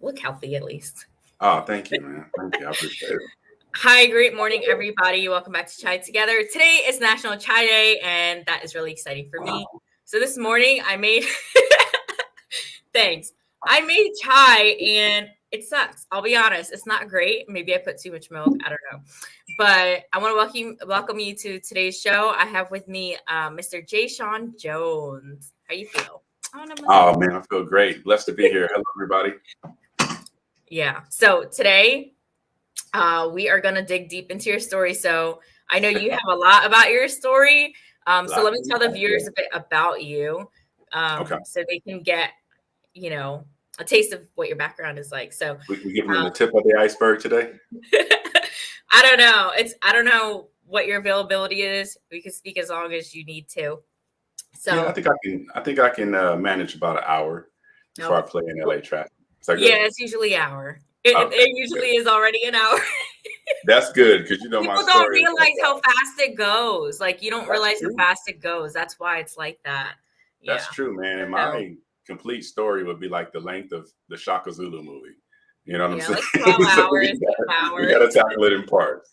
Look healthy at least. Oh, thank you, man. Thank you. I appreciate it. Hi, great morning, everybody. Welcome back to Chai Together. Today is National Chai Day, and that is really exciting for me. Wow. So this morning I made thanks. I made chai and it sucks. I'll be honest. It's not great. Maybe I put too much milk. I don't know. But I want to welcome you to today's show. I have with me Mr. JaeShon Jones. How you feel? Oh, no, Oh, man, I feel great. Blessed to be here. Hello, everybody. yeah. So today we are going to dig deep into your story. So I know you have a lot about your story. So let me tell the viewers a bit about you Okay. so they can get, a taste of what your background is like. So We giving them the tip of the iceberg today? I don't know. I don't know what your availability is. We can speak as long as you need to. So Yeah, I think I can manage about an hour before I play in LA traffic. Is that good? Yeah, it's usually an hour. It usually is already an hour. That's good because my People story. don't realize how fast it goes. Like you don't realize true. how fast it goes. That's why it's like that. Yeah. That's true, man. And my complete story would be like the length of the Shaka Zulu movie. You know what I'm saying? Like 12 So hours. we got to tackle it in parts.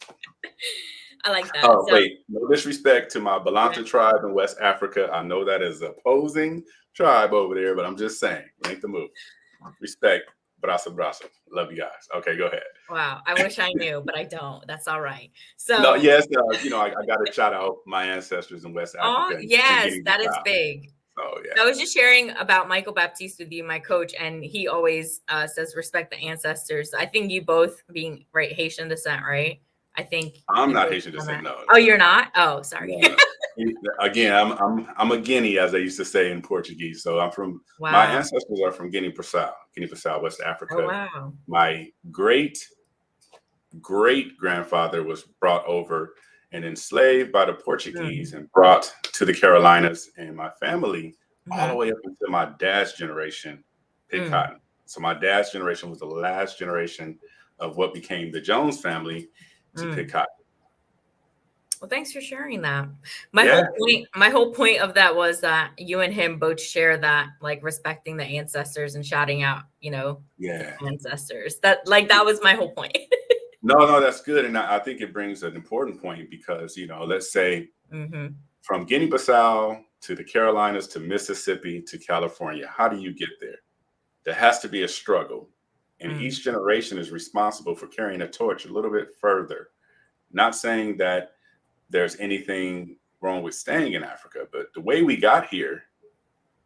I like that. Oh, wait. No disrespect to my Balanta tribe in West Africa. I know that is opposing tribe over there, but I'm just saying, length the move. Respect. Brasa, brasa. Love you guys. Okay, go ahead. Wow. I wish I knew, but I don't. That's all right. So no, yes, I got to shout out my ancestors in West Africa. Oh, yes, that is big. So yeah. I was just sharing about Michael Baptiste with you, my coach, and he always says respect the ancestors. I think you both being Haitian descent, right? I think I'm not Haitian descent. No. Oh, you're not? Oh, sorry. No. Again, I'm a Guinea, as they used to say in Portuguese. So I'm from. Wow. My ancestors are from Guinea-Bissau, West Africa. Oh, wow. My great grandfather was brought over and enslaved by the Portuguese and brought to the Carolinas, and my family all the way up until my dad's generation picked cotton. So my dad's generation was the last generation of what became the Jones family to pick cotton. Well, thanks for sharing that. My whole point of that was that you and him both share that, like respecting the ancestors and shouting out, ancestors. That was my whole point. No, that's good. And I think it brings an important point because, let's say from Guinea-Bissau to the Carolinas to Mississippi to California, how do you get there? There has to be a struggle. And each generation is responsible for carrying a torch a little bit further. Not saying that there's anything wrong with staying in Africa, but the way we got here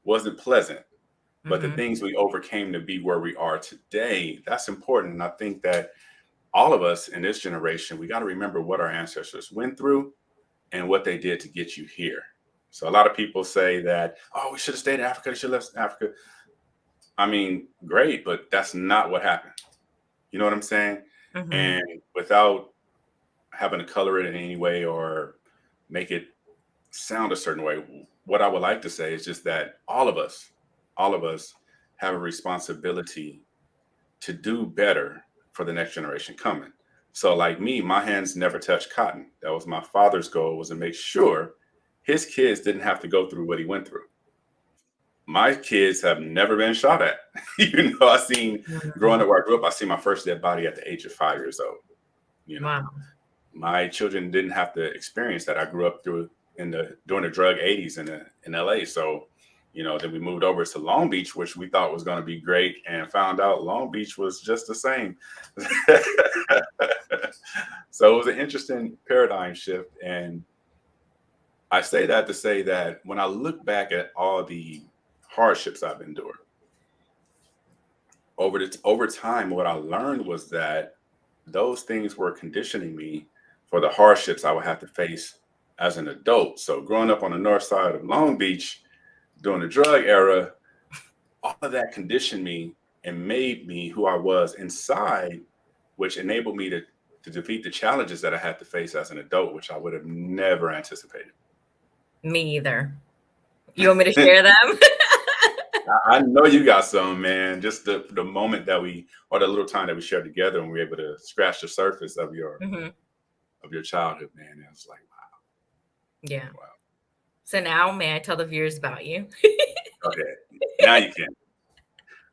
wasn't pleasant. But the things we overcame to be where we are today, that's important. And I think that all of us in this generation, we got to remember what our ancestors went through and what they did to get you here. So a lot of people say that, oh, we should have stayed in Africa. We should have left Africa. I mean, great, but that's not what happened. You know what I'm saying? And without having to color it in any way or make it sound a certain way, what I would like to say is just that all of us have a responsibility to do better for the next generation coming. So like me, my hands never touched cotton. That was my father's goal, was to make sure his kids didn't have to go through what he went through. My kids have never been shot at. I seen growing up where I grew up, I seen my first dead body at the age of 5 years old. Wow. My children didn't have to experience that. I grew up during the drug 80s in LA. So, then we moved over to Long Beach, which we thought was going to be great, and found out Long Beach was just the same. So it was an interesting paradigm shift. And I say that to say that when I look back at all the hardships I've endured over time, what I learned was that those things were conditioning me for the hardships I would have to face as an adult. So growing up on the north side of Long Beach during the drug era, all of that conditioned me and made me who I was inside, which enabled me to defeat the challenges that I had to face as an adult, which I would have never anticipated. Me either. You want me to share them? I know you got some, man. Just the moment that or the little time that we shared together, and we were able to scratch the surface of your childhood, man. It was like, wow. Yeah. Wow. So now, may I tell the viewers about you? Okay. Now you can.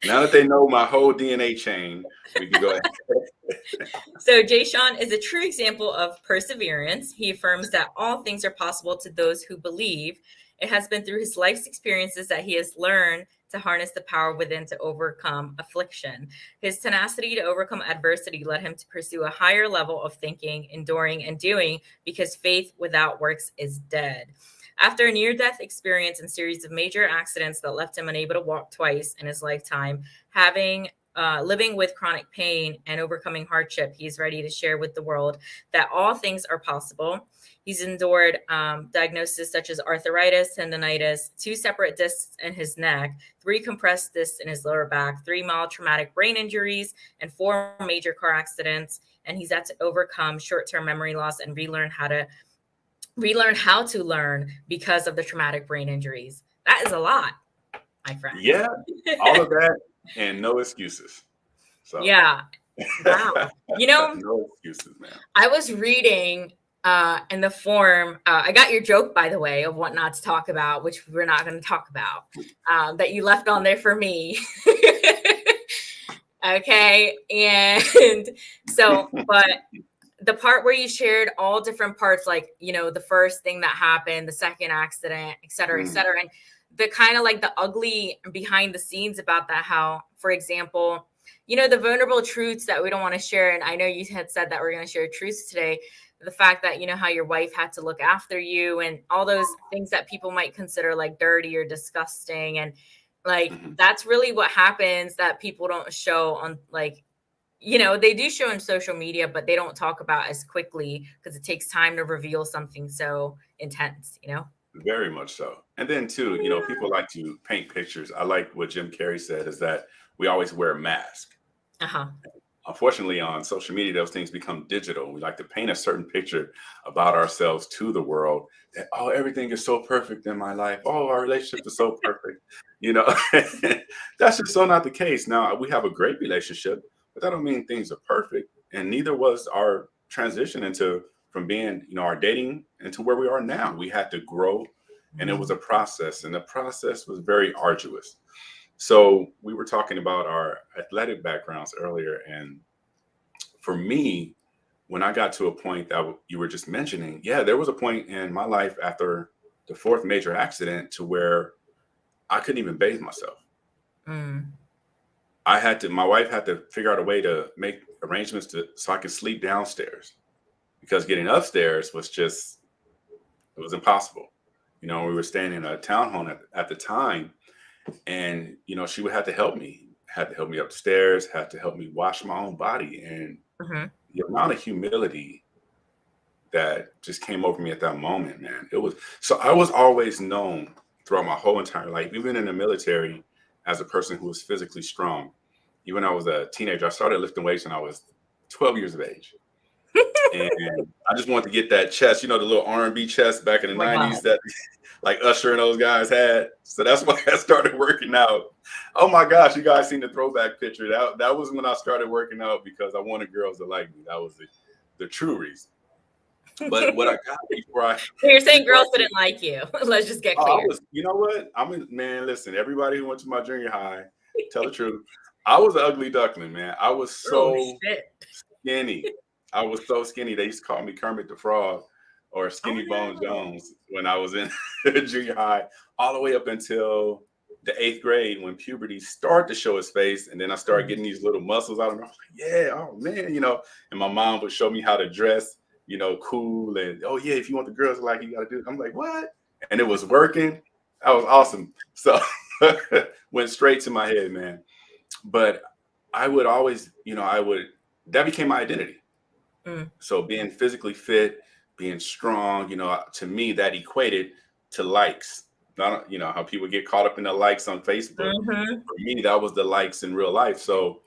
Now that they know my whole DNA chain, we can go ahead. So JaeShon is a true example of perseverance. He affirms that all things are possible to those who believe. It has been through his life's experiences that he has learned to harness the power within to overcome affliction. His tenacity to overcome adversity led him to pursue a higher level of thinking, enduring, and doing, because faith without works is dead. After a near-death experience and series of major accidents that left him unable to walk twice in his lifetime, living with chronic pain and overcoming hardship, he's ready to share with the world that all things are possible. He's endured diagnoses such as arthritis, tendonitis, 2 separate discs in his neck, 3 compressed discs in his lower back, 3 mild traumatic brain injuries, and 4 major car accidents. And he's had to overcome short-term memory loss and relearn how to learn because of the traumatic brain injuries. That is a lot, my friend. Yeah, all of that and no excuses. So yeah. Wow. No excuses, man. I was reading in the form, I got your joke, by the way, of what not to talk about, which we're not going to talk about, that you left on there for me. Okay. And so, but the part where you shared all different parts, like, the first thing that happened, the second accident, et cetera, et cetera. And the kind of like the ugly behind the scenes about that, how, for example, the vulnerable truths that we don't want to share. And I know you had said that we're going to share truths today. The fact that, how your wife had to look after you and all those things that people might consider like dirty or disgusting. And like, that's really what happens that people don't show on, like, they do show in social media, but they don't talk about as quickly because it takes time to reveal something so intense, Very much so. And then too, people like to paint pictures. I like what Jim Carrey said, is that we always wear a mask. Unfortunately, on social media, those things become digital. We like to paint a certain picture about ourselves to the world that, oh, everything is so perfect in my life. Oh, our relationship is so perfect. That's just so not the case. Now, we have a great relationship, but that don't mean things are perfect. And neither was our transition from being, our dating into where we are now. We had to grow, and it was a process, and the process was very arduous. So we were talking about our athletic backgrounds earlier. And for me, when I got to a point that you were just mentioning, there was a point in my life after the 4th major accident to where I couldn't even bathe myself. My wife had to figure out a way to make arrangements so I could sleep downstairs, because getting upstairs it was impossible. We were staying in a townhome at the time. And, she would have to help me upstairs, had to help me wash my own body. And the amount of humility that just came over me at that moment, man, so I was always known throughout my whole entire life, even in the military, as a person who was physically strong. Even when I was a teenager, I started lifting weights when I was 12 years of age. And I just wanted to get that chest, the little R&B chest back in the 90s that like Usher and those guys had. So that's why I started working out. Oh my gosh, you guys seen the throwback picture. That was when I started working out, because I wanted girls to like me. That was the true reason. But what I got before so you're saying girls didn't like you. Let's just get clear. You know what? Man, listen, everybody who went to my junior high, tell the truth. I was an ugly duckling, man. I was so skinny. I was so skinny. They used to call me Kermit the Frog, or Skinny Bone Jones, when I was in junior high, all the way up until the 8th grade, when puberty started to show its face. And then I started getting these little muscles out of me. I was like, yeah, oh man, and my mom would show me how to dress, cool. And, oh yeah, if you want the girls to like you, got to do it. I'm like, what? And it was working. That was awesome. So went straight to my head, man. But I would always, that became my identity. So being physically fit, being strong, to me, that equated to likes. Not, how people get caught up in the likes on Facebook. For me, that was the likes in real life. So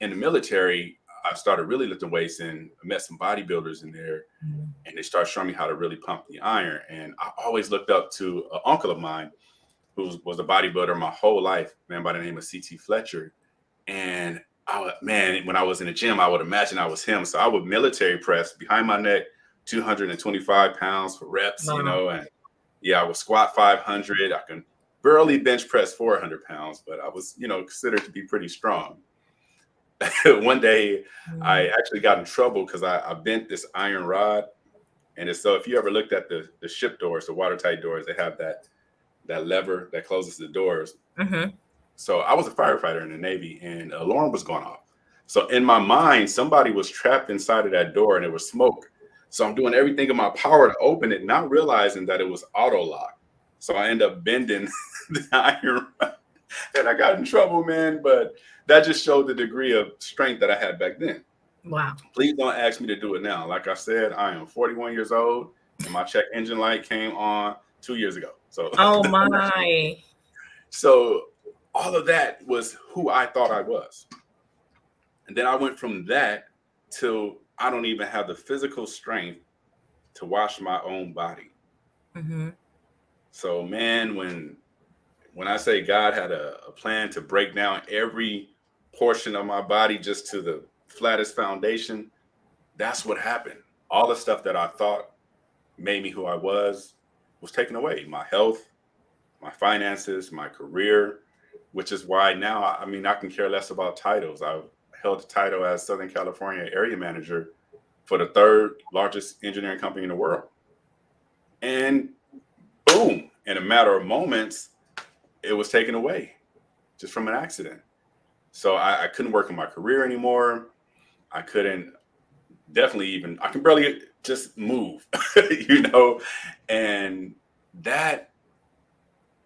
in the military, I started really lifting weights, and I met some bodybuilders in there, and they started showing me how to really pump the iron. And I always looked up to an uncle of mine who was a bodybuilder my whole life, man, by the name of C.T. Fletcher. And when I was in the gym, I would imagine I was him. So I would military press behind my neck, 225 pounds for reps, and I would squat 500. I can barely bench pressed 400 pounds, but I was, considered to be pretty strong. One day I actually got in trouble because I bent this iron rod. And so if you ever looked at the ship doors, the watertight doors, they have that lever that closes the doors. Mm-hmm. So I was a firefighter in the Navy, and an alarm was going off. So in my mind, somebody was trapped inside of that door and it was smoke. So I'm doing everything in my power to open it, not realizing that it was auto lock. So I end up bending the iron rod, and I got in trouble, man. But that just showed the degree of strength that I had back then. Wow. Please don't ask me to do it now. Like I said, I am 41 years old, and my check engine light came on 2 years ago. So, oh my. So all of that was who I thought I was. And then I went from that to I don't even have the physical strength to wash my own body. Mm-hmm. So, man, when I say God had a plan to break down every portion of my body just to the flattest foundation, that's what happened. All the stuff that I thought made me who I was taken away. My health, my finances, my career, which is why now, I can care less about titles. I've held the title as Southern California area manager for the 3rd largest engineering company in the world. And boom, in a matter of moments, it was taken away just from an accident. So I couldn't work in my career anymore. I couldn't I can barely just move, and that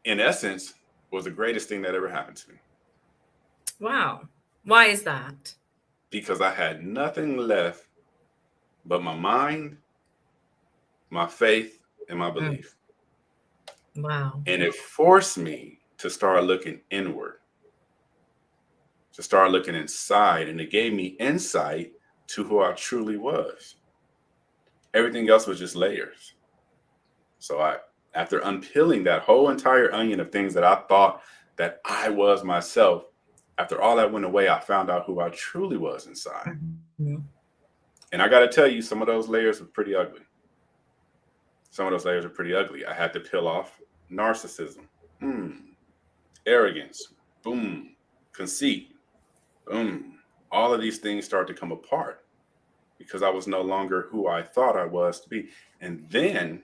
in essence was the greatest thing that ever happened to me. Wow. Why is that? Because I had nothing left but my mind, my faith, and my belief. Wow. And it forced me to start looking inward, to start looking inside, and it gave me insight to who I truly was. Everything else was just layers. So after unpeeling that whole entire onion of things that I thought that I was myself, after all that went away, I found out who I truly was inside. Mm-hmm. And I got to tell you, some of those layers were pretty ugly. I had to peel off narcissism, arrogance, boom, conceit, boom. All of these things start to come apart because I was no longer who I thought I was to be. And then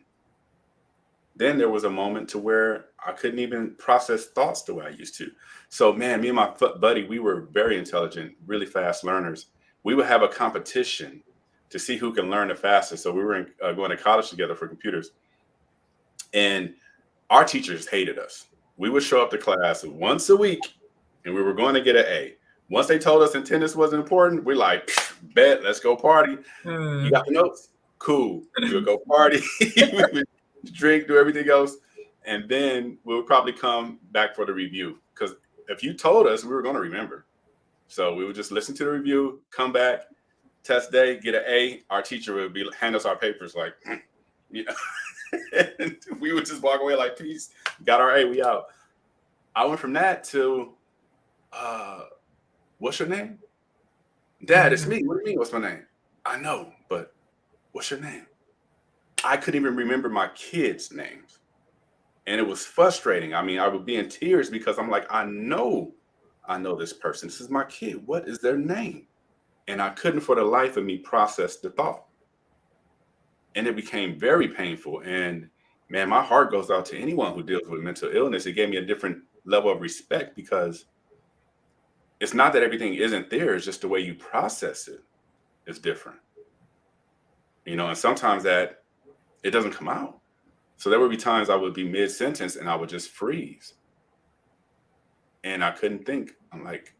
there was a moment to where I couldn't even process thoughts the way I used to. So, man, me and my buddy, we were very intelligent, really fast learners. We would have a competition to see who can learn the fastest. So we were going to college together for computers. And our teachers hated us. We would show up to class once a week, and we were going to get an A. Once they told us attendance wasn't important, we're like, bet, let's go party. You got the notes? Cool. We would go party. We would drink, do everything else. And then we would probably come back for the review. Because if you told us, we were going to remember. So we would just listen to the review, come back, test day, get an A. Our teacher would hand us our papers like, and we would just walk away like, peace, got our A, we out. I went from that to, what's your name? Dad, it's me. What do you mean, what's my name? I know, but what's your name? I couldn't even remember my kids' names. And it was frustrating. I would be in tears because I'm like, I know this person. This is my kid. What is their name? And I couldn't for the life of me process the thought. And it became very painful. And man, my heart goes out to anyone who deals with mental illness. It gave me a different level of respect because it's not that everything isn't there. It's just the way you process it is different. And sometimes that it doesn't come out. So there would be times I would be mid-sentence and I would just freeze. And I couldn't think. I'm like,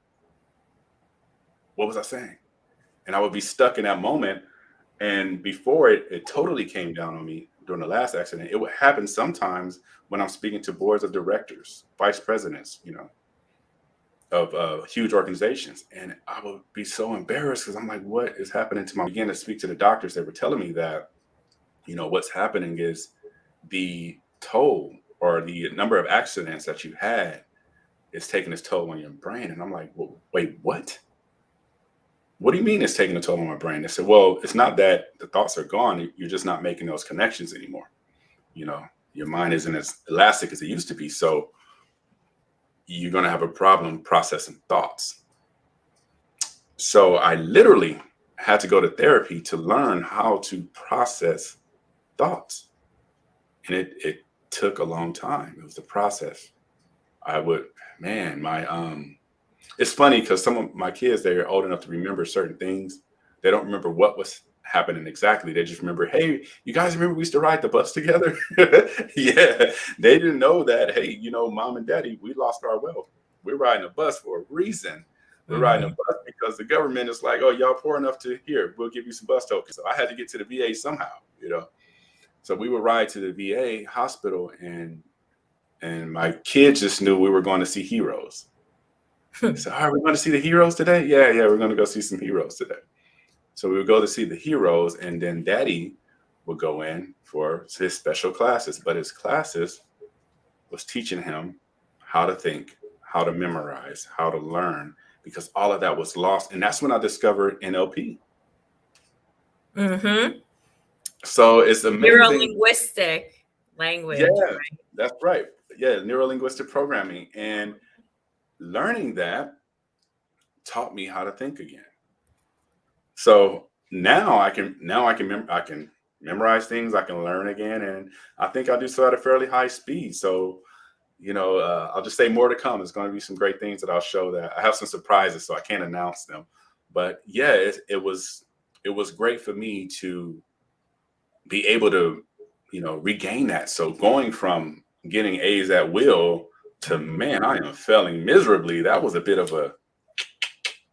what was I saying? And I would be stuck in that moment. And before it totally came down on me during the last accident, it would happen sometimes when I'm speaking to boards of directors, vice presidents, of huge organizations. And I would be so embarrassed because I'm like, what is happening to my, I began to speak to the doctors. They were telling me that, what's happening is the toll or the number of accidents that you had is taking its toll on your brain. And I'm like, well, wait, what? What do you mean it's taking a toll on my brain? They said, well, it's not that the thoughts are gone. You're just not making those connections anymore. Your mind isn't as elastic as it used to be. So you're going to have a problem processing thoughts. So I literally had to go to therapy to learn how to process thoughts. And it took a long time. It was the process. I would, man, it's funny because some of my kids, they're old enough to remember certain things. They don't remember what was happening exactly. They just remember, hey, you guys remember we used to ride the bus together? Yeah. They didn't know that, hey, mom and daddy, we lost our wealth. We're riding a bus for a reason. We're riding a bus because the government is like, oh, y'all poor enough to here, we'll give you some bus tokens. So I had to get to the VA somehow, So we would ride to the VA hospital, and my kids just knew we were going to see heroes. So, are we going to see the heroes today? Yeah, we're going to go see some heroes today. So we would go to see the heroes, and then daddy would go in for his special classes. But his classes was teaching him how to think, how to memorize, how to learn, because all of that was lost. And that's when I discovered NLP. Mm-hmm. So it's amazing. Neuro-linguistic language. Yeah, right? That's right. Yeah, neuro-linguistic programming. And learning that taught me how to think again. So now I can memorize things. I can learn again, and I think I do so at a fairly high speed. So, I'll just say more to come. There's going to be some great things that I'll show. That I have some surprises, so I can't announce them. But yeah, it was great for me to be able to, regain that. So going from getting A's at will to, man, I am failing miserably. That was a bit of a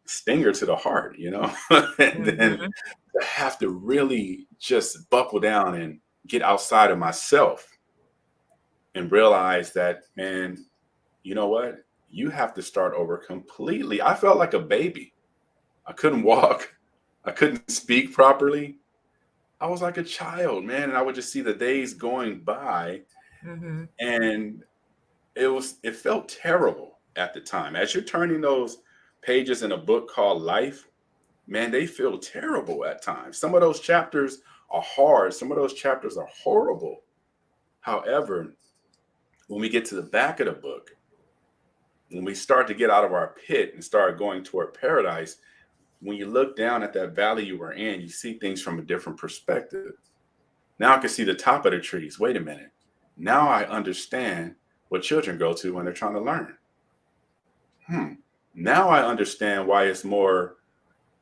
stinger to the heart, and then to have to really just buckle down and get outside of myself and realize that, man, you know what? You have to start over completely. I felt like a baby. I couldn't walk. I couldn't speak properly. I was like a child, man. And I would just see the days going by, and it felt terrible at the time. As you're turning those pages in a book called Life, man, they feel terrible at times. Some of those chapters are hard. Some of those chapters are horrible. However, when we get to the back of the book, when we start to get out of our pit and start going toward paradise, when you look down at that valley you were in, you see things from a different perspective. Now I can see the top of the trees. Wait a minute. Now I understand what children go to when they're trying to learn. Now I understand why it's more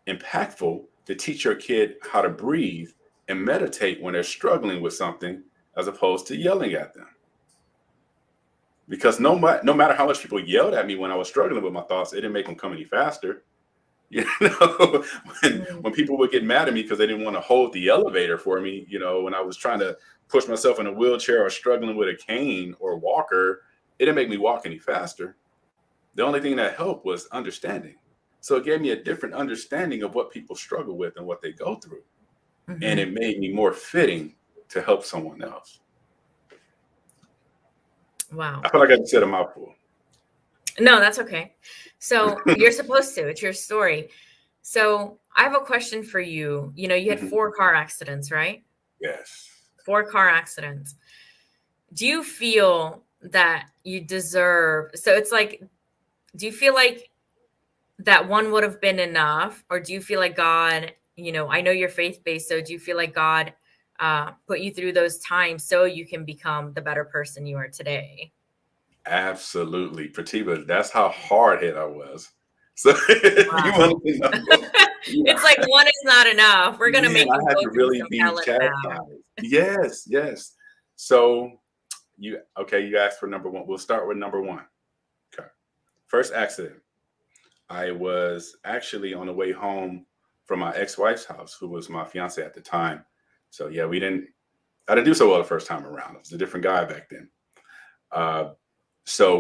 impactful to teach your kid how to breathe and meditate when they're struggling with something, as opposed to yelling at them. Because no matter how much people yelled at me when I was struggling with my thoughts, it didn't make them come any faster. When people would get mad at me because they didn't want to hold the elevator for me, when I was trying to push myself in a wheelchair or struggling with a cane or walker, it didn't make me walk any faster. The only thing that helped was understanding. So it gave me a different understanding of what people struggle with and what they go through. And it made me more fitting to help someone else. Wow. I feel like I just said a mouthful. No, that's okay. So you're supposed to. It's your story. So I have a question for you. You had 4 car accidents, right? Yes. 4 car accidents. Do you feel that you deserve? So it's like, do you feel like that one would have been enough? Or do you feel like God, I know you're faith-based, so do you feel like God put you through those times so you can become the better person you are today? Absolutely. Prativa, that's how hard hit I was. So you want to know. It's like one is not enough. We're going to make I you had go to through really some be hell chastised. Yes. So you asked for number 1. We'll start with number 1. Okay. First accident. I was actually on the way home from my ex-wife's house, who was my fiance at the time. So yeah, I didn't do so well the first time around. I was a different guy back then. So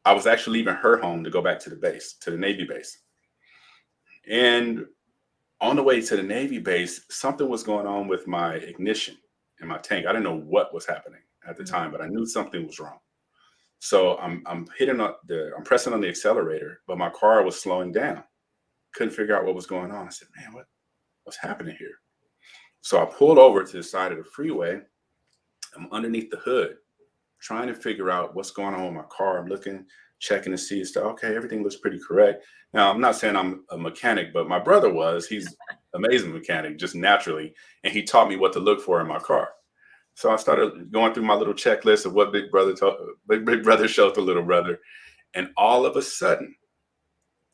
I was actually leaving her home to go back to the base, to the Navy base. And on the way to the Navy base, something was going on with my ignition in my tank. I didn't know what was happening at the time, but I knew something was wrong. So I'm pressing on the accelerator, but my car was slowing down. Couldn't figure out what was going on. I said, man, what's happening here? So I pulled over to the side of the freeway. I'm underneath the hood, trying to figure out what's going on with my car. I'm looking, checking to see stuff. Okay, everything looks pretty correct. Now, I'm not saying I'm a mechanic, but my brother was. He's amazing mechanic, just naturally. And he taught me what to look for in my car. So I started going through my little checklist of what big brother showed the little brother. And all of a sudden,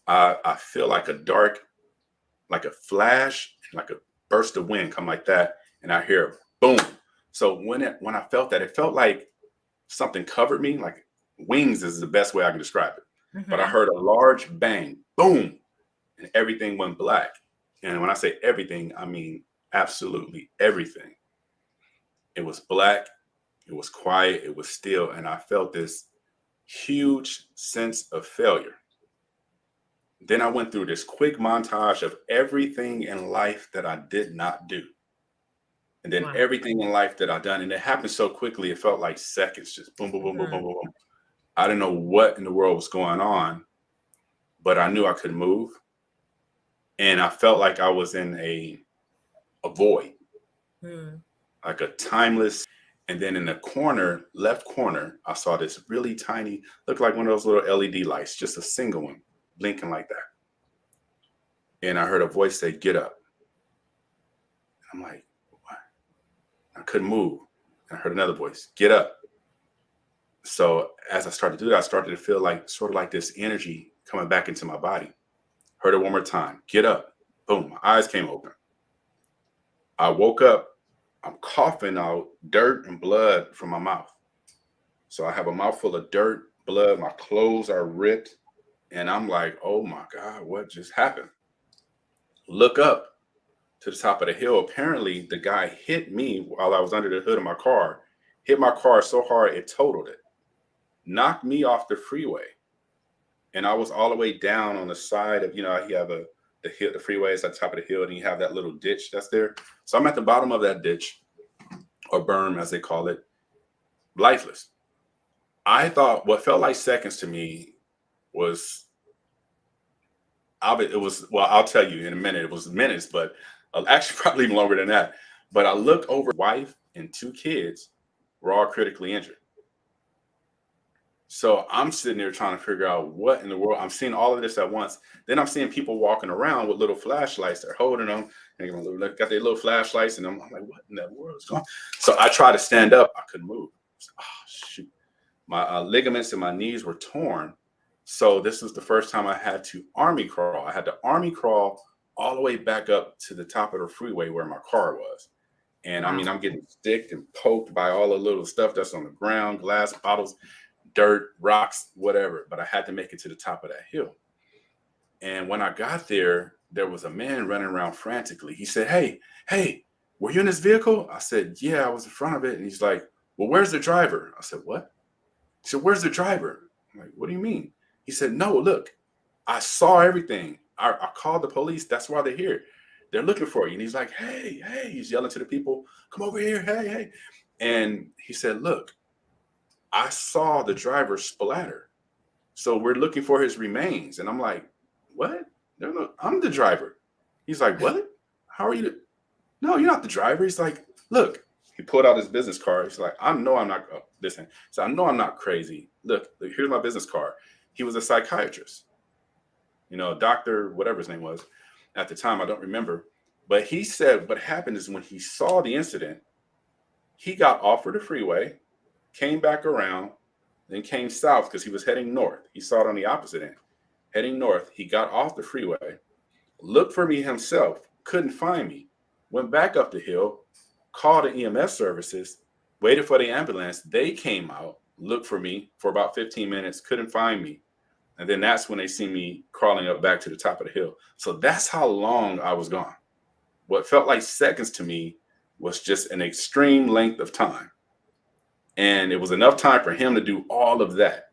I feel like a dark, like a flash, like a burst of wind come like that. And I hear boom. So when I felt that, it felt like something covered me, like wings is the best way I can describe it. Mm-hmm. But I heard a large bang, boom, and everything went black. And when I say everything, I mean absolutely everything. It was black, it was quiet, it was still, and I felt this huge sense of failure. Then I went through this quick montage of everything in life that I did not do. And then everything in life that I've done. And it happened so quickly, it felt like seconds, just boom, boom, boom, boom, boom, boom, boom. I didn't know what in the world was going on, but I knew I could move. And I felt like I was in a void, like a timeless. And then in the corner, left corner, I saw this really tiny, looked like one of those little LED lights, just a single one, blinking like that. And I heard a voice say, "Get up." I'm like, what? I couldn't move. And I heard another voice, "Get up." So as I started to do that, I started to feel like sort of like this energy coming back into my body. Heard it one more time, "Get up." Boom, my eyes came open. I woke up. I'm coughing out dirt and blood from my mouth. So I have a mouthful of dirt, blood. My clothes are ripped. And I'm like, oh my God, what just happened? Look up to the top of the hill. Apparently, the guy hit me while I was under the hood of my car, hit my car so hard it totaled it, knocked me off the freeway. And I was all the way down on the side of, you have the freeway is at the top of the hill, and you have that little ditch that's there. So I'm at the bottom of that ditch, or berm as they call it, lifeless. I thought what felt like seconds to me was, I'll tell you in a minute, it was minutes, but actually probably even longer than that. But I looked over, wife and 2 kids were all critically injured. So I'm sitting there trying to figure out what in the world. I'm seeing all of this at once. Then I'm seeing people walking around with little flashlights. They're holding them. And got their little flashlights. And I'm like, what in the world is going on? So I tried to stand up. I couldn't move. Oh, shoot. My ligaments in my knees were torn. So this was the first time I had to army crawl. I had to army crawl all the way back up to the top of the freeway where my car was. And I mean, I'm getting sticked and poked by all the little stuff that's on the ground, glass bottles, dirt, rocks, whatever. But I had to make it to the top of that hill. And when I got there, there was a man running around frantically. He said, hey, were you in this vehicle? I said, yeah, I was in front of it. And he's like, well, where's the driver? I said, what? He said, where's the driver? I'm like, what do you mean? He said, no, look, I saw everything. I called the police. That's why they're here. They're looking for you. And he's like, hey, he's yelling to the people, come over here. Hey. And he said, look, I saw the driver splatter. So we're looking for his remains. And I'm like, what? No, I'm the driver. He's like, what? How are you? No, you're not the driver. He's like, look, he pulled out his business card. He's like, I know I'm not, listen. So I know I'm not crazy. Look, here's my business card. He was a psychiatrist, doctor, whatever his name was at the time. I don't remember. But he said what happened is when he saw the incident, he got off of the freeway, came back around, then came south because he was heading north. He saw it on the opposite end. Heading north, he got off the freeway, looked for me himself, couldn't find me, went back up the hill, called the EMS services, waited for the ambulance. They came out, looked for me for about 15 minutes, couldn't find me. And then that's when they see me crawling up back to the top of the hill. So that's how long I was gone. What felt like seconds to me was just an extreme length of time. And it was enough time for him to do all of that.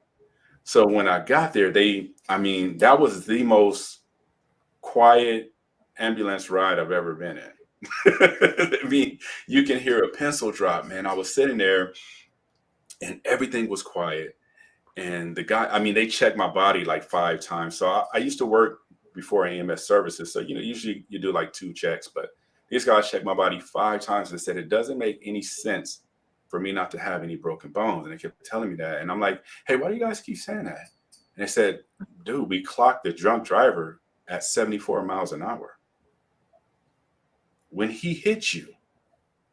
So when I got there, that was the most quiet ambulance ride I've ever been in. I mean, you can hear a pencil drop, man. I was sitting there and everything was quiet. And the guy, they checked my body like 5 times. So I used to work before EMS services. So, usually you do like 2 checks, but these guys checked my body 5 times and said, it doesn't make any sense for me not to have any broken bones. And they kept telling me that. And I'm like, hey, why do you guys keep saying that? And they said, dude, we clocked the drunk driver at 74 miles an hour. When he hit you,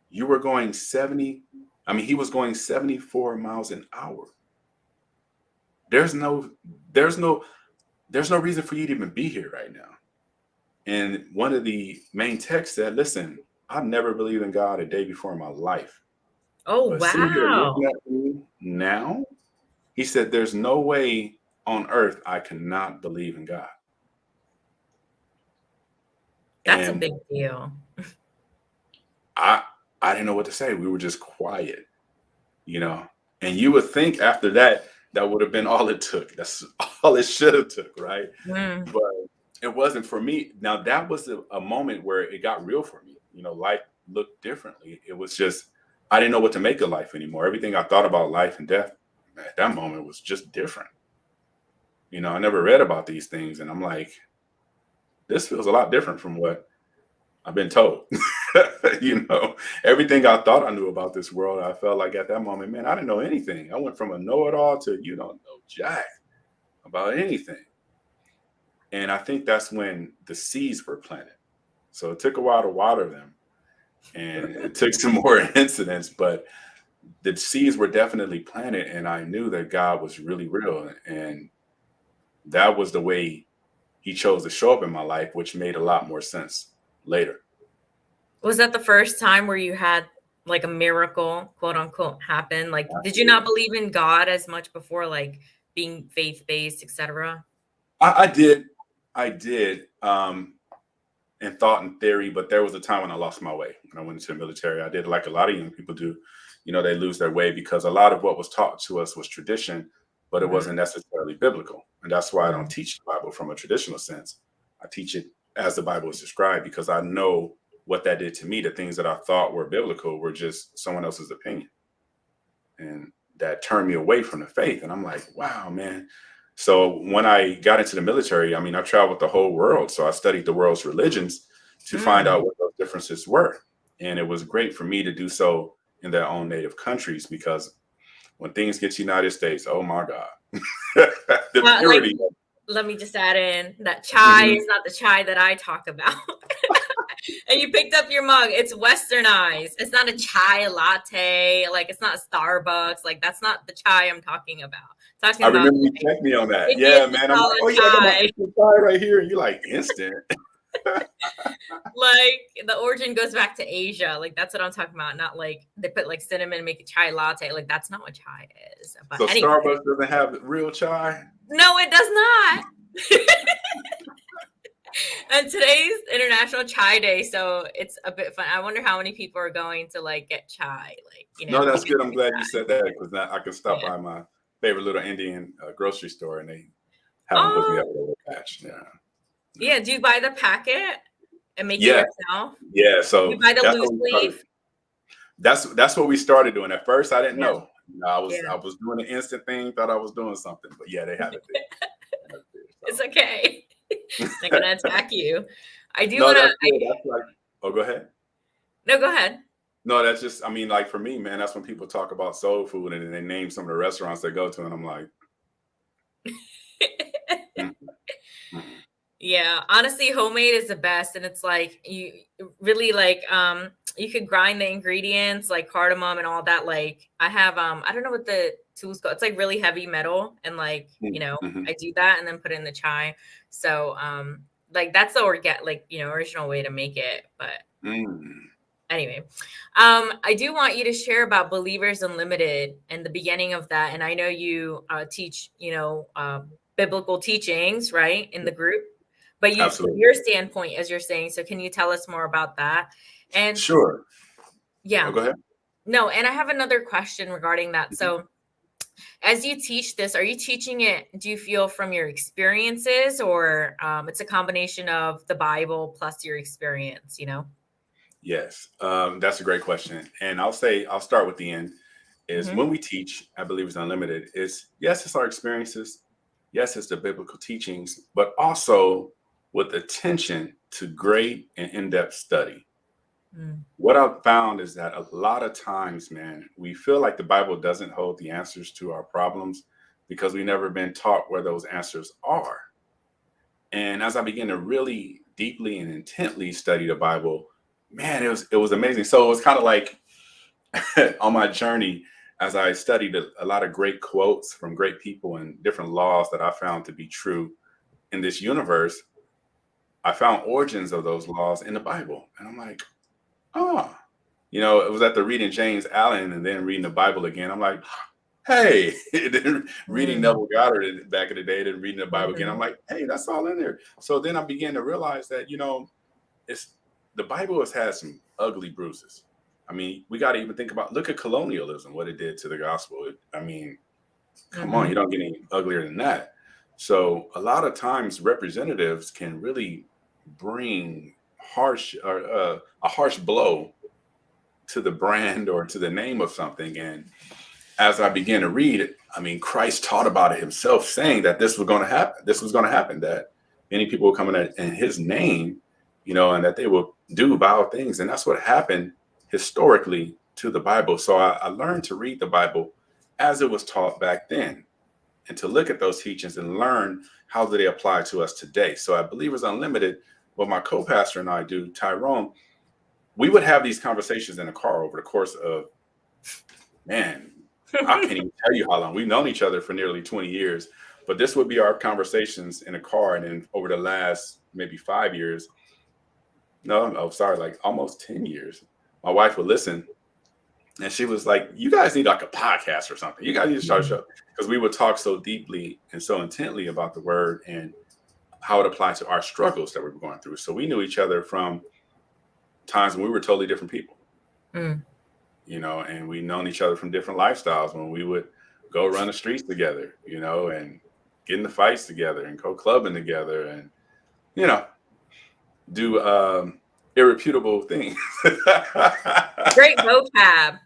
you were going he was going 74 miles an hour. There's no reason for you to even be here right now. And one of the main texts said, listen, I've never believed in God a day before in my life. Oh, but wow. Looking at me now, he said, there's no way on earth I cannot believe in God. That's a big deal. I didn't know what to say. We were just quiet, and you would think after that would have been all it took. That's all it should have took, right? Mm. But it wasn't for me. Now that was a moment where it got real for me. Life looked differently. It was just, I didn't know what to make of life anymore. Everything I thought about life and death at that moment was just different. I never read about these things, and I'm like, this feels a lot different from what I've been told. Everything I thought I knew about this world, I felt like at that moment, man, I didn't know anything. I went from a know-it-all to you don't know jack about anything. And I think that's when the seeds were planted. So it took a while to water them, and it took some more incidents, but the seeds were definitely planted, and I knew that God was really real. And that was the way he chose to show up in my life, which made a lot more sense later. Was that the first time where you had like a miracle, quote unquote, happen? Like, did you not believe in God as much before, like being faith-based, etc.? I did, in thought and theory, but there was a time when I lost my way. When I went into the military, I did like a lot of young people do. They lose their way because a lot of what was taught to us was tradition, but it wasn't necessarily biblical. And that's why I don't teach the Bible from a traditional sense. I teach it as the Bible is described, because I know what that did to me. The things that I thought were biblical were just someone else's opinion. And that turned me away from the faith. And I'm like, wow, man. So when I got into the military, I traveled the whole world. So I studied the world's religions to find out what those differences were. And it was great for me to do so in their own native countries, because when things get to the United States, oh my God. The purity. Let me just add in that chai is not the chai that I talk about. And you picked up your mug. It's westernized. It's not a chai latte. Like, it's not Starbucks. Like, that's not the chai I'm talking about. I remember you checked me on that. Yeah, man. I'm like, oh yeah, I got my instant chai right here. And you're like, instant. Like, the origin goes back to Asia. Like, that's what I'm talking about. Not like they put like cinnamon and make a chai latte. Like, that's not what chai is. But so anyway. Starbucks doesn't have real chai? No, it does not. And today's International Chai Day, so it's a bit fun. I wonder how many people are going to like get chai. Like, No, that's good. I'm glad you said that, because now I can stop by my favorite little Indian grocery store, and they have them hook me up with a little patch. Yeah. Do you buy the packet and make it yourself? Yeah. So you buy the loose leaf. That's what we started doing. At first, I didn't know. I was doing an instant thing, thought I was doing something, but yeah, they have it there. It's okay. They're gonna attack you. I do want to. Go ahead. No, go ahead. No, that's just, like for me, man, that's when people talk about soul food and they name some of the restaurants they go to, and I'm like, yeah, honestly, homemade is the best. And it's like, you really like, you could grind the ingredients like cardamom and all that. Like, I have, I don't know what the tools called. It's like really heavy metal. And like, I do that and then put it in the chai. So, like, that's the original way to make it. But anyway, I do want you to share about Believers Unlimited and the beginning of that. And I know you teach, biblical teachings, right, in the group. But your standpoint, as you're saying, so can you tell us more about that? And sure. Yeah. Go ahead. No, and I have another question regarding that. So as you teach this, are you teaching it, do you feel, from your experiences, or it's a combination of the Bible plus your experience, Yes, that's a great question. And I'll start with the end. Is when we teach at Believers Unlimited, it's our experiences. Yes, it's the biblical teachings, but also with attention to great and in-depth study. What I've found is that a lot of times, man, we feel like the Bible doesn't hold the answers to our problems because we've never been taught where those answers are. And as I began to really deeply and intently study the Bible, man, it was amazing. So it was kind of like on my journey, as I studied a lot of great quotes from great people and different laws that I found to be true in this universe, I found origins of those laws in the Bible. And I'm like, oh, it was after reading James Allen and then reading the Bible again. I'm like, hey, then reading Neville Goddard back in the day, then reading the Bible again. I'm like, hey, that's all in there. So then I began to realize that, it's the Bible has had some ugly bruises. I mean, we got to even look at colonialism, what it did to the gospel. Come on, you don't get any uglier than that. So a lot of times representatives can really bring a harsh blow to the brand or to the name of something. And as I began to read it, Christ taught about it himself, saying that this was going to happen. This was going to happen, that many people will come in his name, and that they will do vile things. And that's what happened historically to the Bible. So I learned to read the Bible as it was taught back then, and to look at those teachings and learn how do they apply to us today. So at Believers Unlimited, what my co-pastor and I do, Tyrone, we would have these conversations in a car over the course of, man, I can't even tell you how long. We've known each other for nearly 20 years, but this would be our conversations in a car. And then over the last maybe 5 years, like almost 10 years, my wife would listen. And she was like, you guys need like a podcast or something. You guys need to start a show. Because we would talk so deeply and so intently about the word and how it applies to our struggles that we were going through. So we knew each other from times when we were totally different people. And we known each other from different lifestyles when we would go run the streets together, and get into fights together and go clubbing together and, do irreputable things. Great vocab.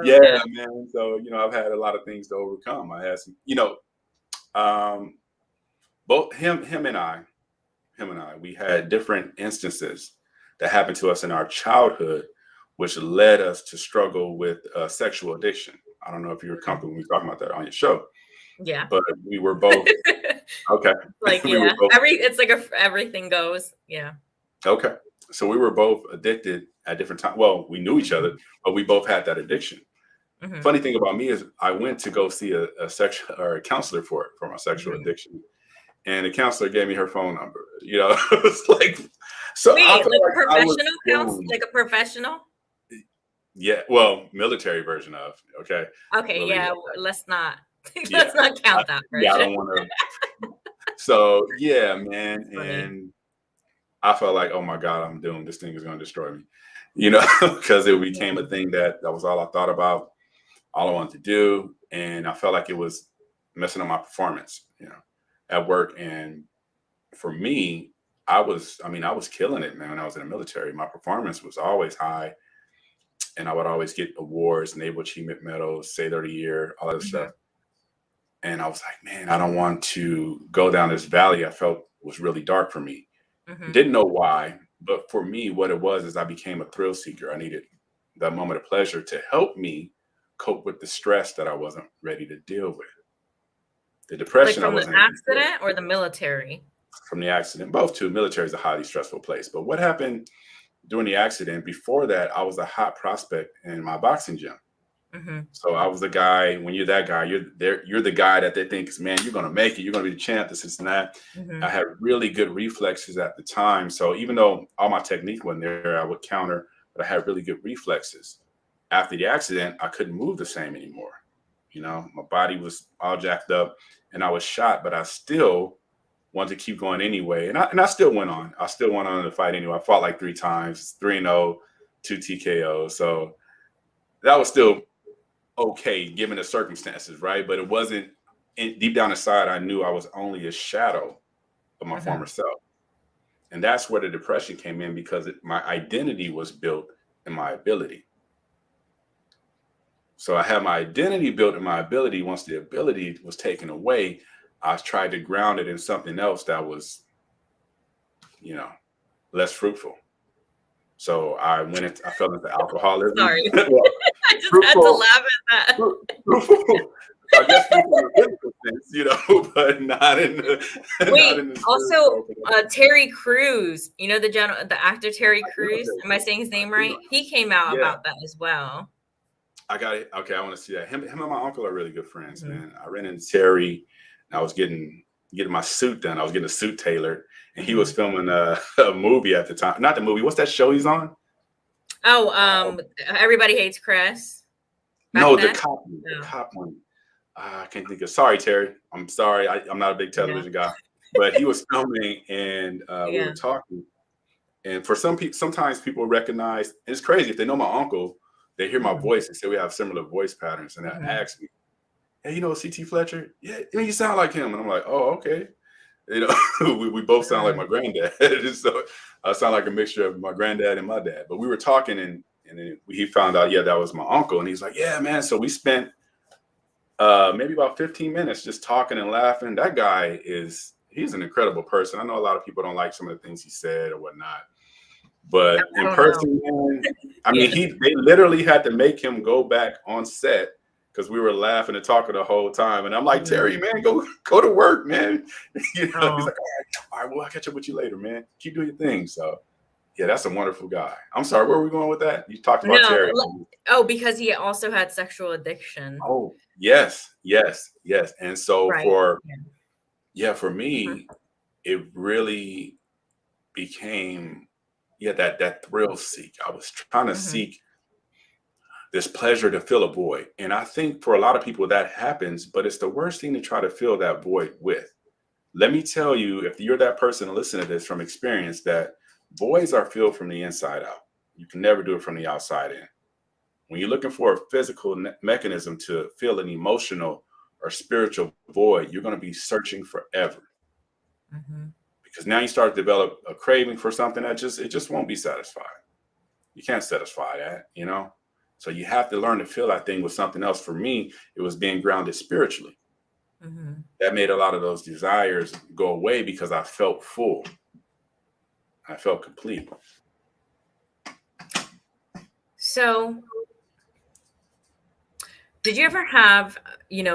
Yeah, man. So, I've had a lot of things to overcome. I had some, both him and I, we had different instances that happened to us in our childhood, which led us to struggle with sexual addiction. I don't know if you were comfortable when we talking about that on your show. Yeah. But we were both okay. Like, yeah, it's like everything goes. Yeah. Okay. So we were both addicted at different times. Well, we knew each other, but we both had that addiction. Funny thing about me is I went to go see a counselor for my sexual addiction. And the counselor gave me her phone number. It's like, so wait, like a professional counselor, like a professional? Yeah, well, military version of. Okay, yeah, let's not count that version. Yeah, I don't want to. So yeah, man, and I felt like, oh my God, I'm doomed. This thing is going to destroy me, because it became a thing that was all I thought about, all I wanted to do, and I felt like it was messing up my performance, at work. And for me, I was killing it, man. When I was in the military, my performance was always high. And I would always get awards, naval achievement medals, Sailor of the Year, all that stuff. And I was like, man, I don't want to go down this valley I felt was really dark for me. Didn't know why, but for me, what it was is I became a thrill seeker. I needed that moment of pleasure to help me cope with the stress that I wasn't ready to deal with. The depression. Like from the accident or the military? From the accident. Both two. Military is a highly stressful place. But what happened during the accident, before that, I was a hot prospect in my boxing gym. So I was the guy. When you're that guy, you're the guy that they think is, man, you're going to make it. You're going to be the champ, this and that. I had really good reflexes at the time. So even though all my technique wasn't there, I would counter, but I had really good reflexes. After the accident, I couldn't move the same anymore. My body was all jacked up and I was shot, but I still wanted to keep going anyway. And I still went on. I still went on to fight anyway. I fought like 3 times, 3-0, 2 TKOs. So that was still okay, given the circumstances, right? But it wasn't, deep down inside, I knew I was only a shadow of my former self. And that's where the depression came in, because my identity was built in my ability. So I had my identity built in my ability. Once the ability was taken away, I tried to ground it in something else that was, less fruitful. So I fell into alcoholism. Sorry. Well, I just had to laugh at that. I guess in the physical sense, but not in the Wait, not in the also spiritual. Terry Crews, the actor Terry Crews. Am I saying his name right? He came out about that as well. I got it. Okay, I want to see that. Him and my uncle are really good friends, man. I ran into Terry, and I was getting my suit done. I was getting a suit tailored, and he was filming a movie at the time. Not the movie. What's that show he's on? Oh, Everybody Hates Chris. No, the cop one. I can't think of. Sorry, Terry. I'm sorry. I'm not a big television guy, but he was filming, and we were talking. And for some people, sometimes people recognize. And it's crazy if they know my uncle, they hear my voice and say we have similar voice patterns, and they ask me, "Hey, you know C.T. Fletcher? Yeah, you sound like him." And I'm like, "Oh, okay." We both sound like my granddad. So I sound like a mixture of my granddad and my dad. But we were talking, and then he found out, that was my uncle. And he's like, "Yeah, man." So we spent maybe about 15 minutes just talking and laughing. That guy he's an incredible person. I know a lot of people don't like some of the things he said or whatnot. But in person, man, I mean, they literally had to make him go back on set because we were laughing and talking the whole time. And I'm like, Terry, man, go to work, man. He's like, all right, well, I'll catch up with you later, man. Keep doing your thing. So, yeah, that's a wonderful guy. I'm sorry, where are we going with that? You talked about Terry. Oh, because he also had sexual addiction. Oh, yes. And so for me, it really became that thrill seek. I was trying to seek this pleasure to fill a void. And I think for a lot of people that happens, but it's the worst thing to try to fill that void with. Let me tell you, if you're that person to listen to this from experience, that voids are filled from the inside out. You can never do it from the outside in. When you're looking for a physical mechanism to fill an emotional or spiritual void, you're going to be searching forever. Because now you start to develop a craving for something that it just won't be satisfied. You can't satisfy that, So you have to learn to fill that thing with something else. For me, it was being grounded spiritually. That made a lot of those desires go away because I felt full. I felt complete. So did you ever have,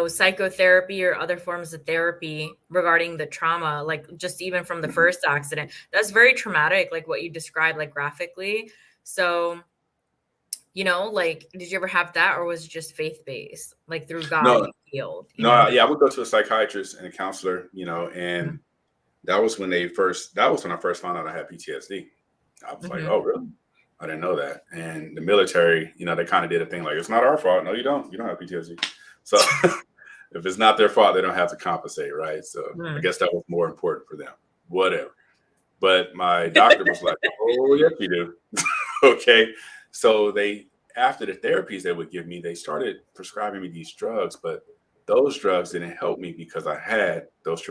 psychotherapy or other forms of therapy regarding the trauma, like just even from the first accident? That's very traumatic, like what you described, like graphically. So, did you ever have that, or was it just faith-based, like through God you healed? I would go to a psychiatrist and a counselor, and that was when I first found out I had PTSD. I was like, oh, really? I didn't know that. And the military, they kind of did a thing like, it's not our fault. No, you don't have PTSD. So if it's not their fault, they don't have to compensate, right? So I guess that was more important for them. Whatever. But my doctor was like, oh, yes, you do. Okay. So after the therapies they would give me, they started prescribing me these drugs, but those drugs didn't help me because I had those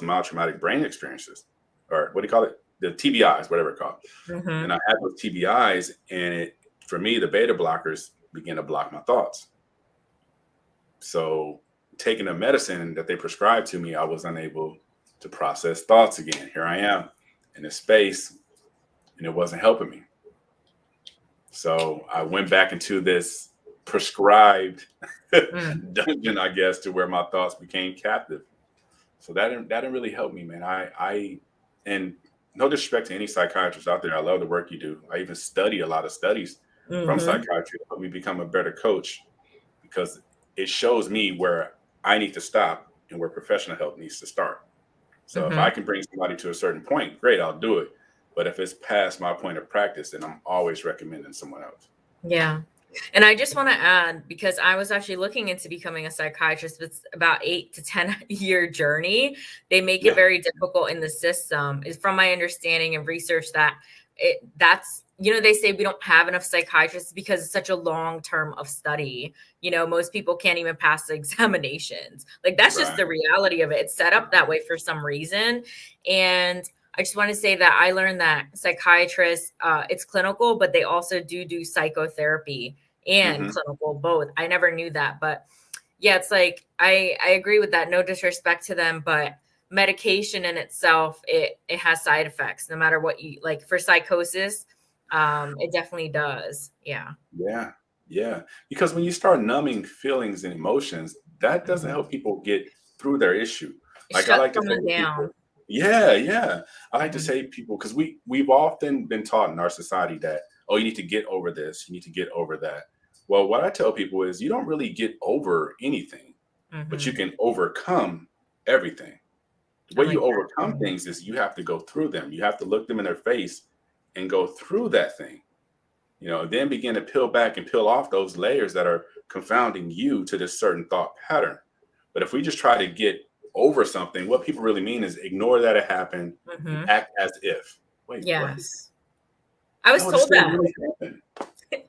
mild traumatic brain experiences, or what do you call it? The TBIs, whatever it's called. And I had those TBIs, and for me, the beta blockers began to block my thoughts. So taking the medicine that they prescribed to me, I was unable to process thoughts again. Here I am in a space, and it wasn't helping me. So I went back into this prescribed dungeon, I guess, to where my thoughts became captive. So that didn't really help me, man. And no disrespect to any psychiatrist out there. I love the work you do. I even study a lot of studies from psychiatry to help me become a better coach, because it shows me where I need to stop and where professional help needs to start. So if I can bring somebody to a certain point, great, I'll do it. But if it's past my point of practice, then I'm always recommending someone else. Yeah. And I just want to add, because I was actually looking into becoming a psychiatrist, it's about 8 to 10 year journey. They make it very difficult in the system. Is from my understanding and research that they say we don't have enough psychiatrists because it's such a long term of study. Most people can't even pass the examinations. Like that's just the reality of it. It's set up that way for some reason. And I just want to say that I learned that psychiatrists, it's clinical, but they also do psychotherapy and clinical both. I never knew that, but yeah, it's like, I agree with that. No disrespect to them, but medication in itself, it has side effects no matter what you like. For psychosis, It definitely does. Yeah. Yeah. Yeah. Because when you start numbing feelings and emotions, that doesn't Mhm. help people get through their issue. Like I Shut like to say someone to down. people, yeah, yeah. I like to Mhm. say to people, because we've often been taught in our society that, oh, you need to get over this, you need to get over that. Well, what I tell people is you don't really get over anything, but you Mhm. can overcome everything. The I way like you that. overcome Mhm. things is you have to go through them. You have to look them in their face and go through that thing. Then begin to peel back and peel off those layers that are confounding you to this certain thought pattern. But if we just try to get over something, what people really mean is ignore that it happened and Mhm. act as if. Wait, what? Yes. I was No, this told didn't that. really happen.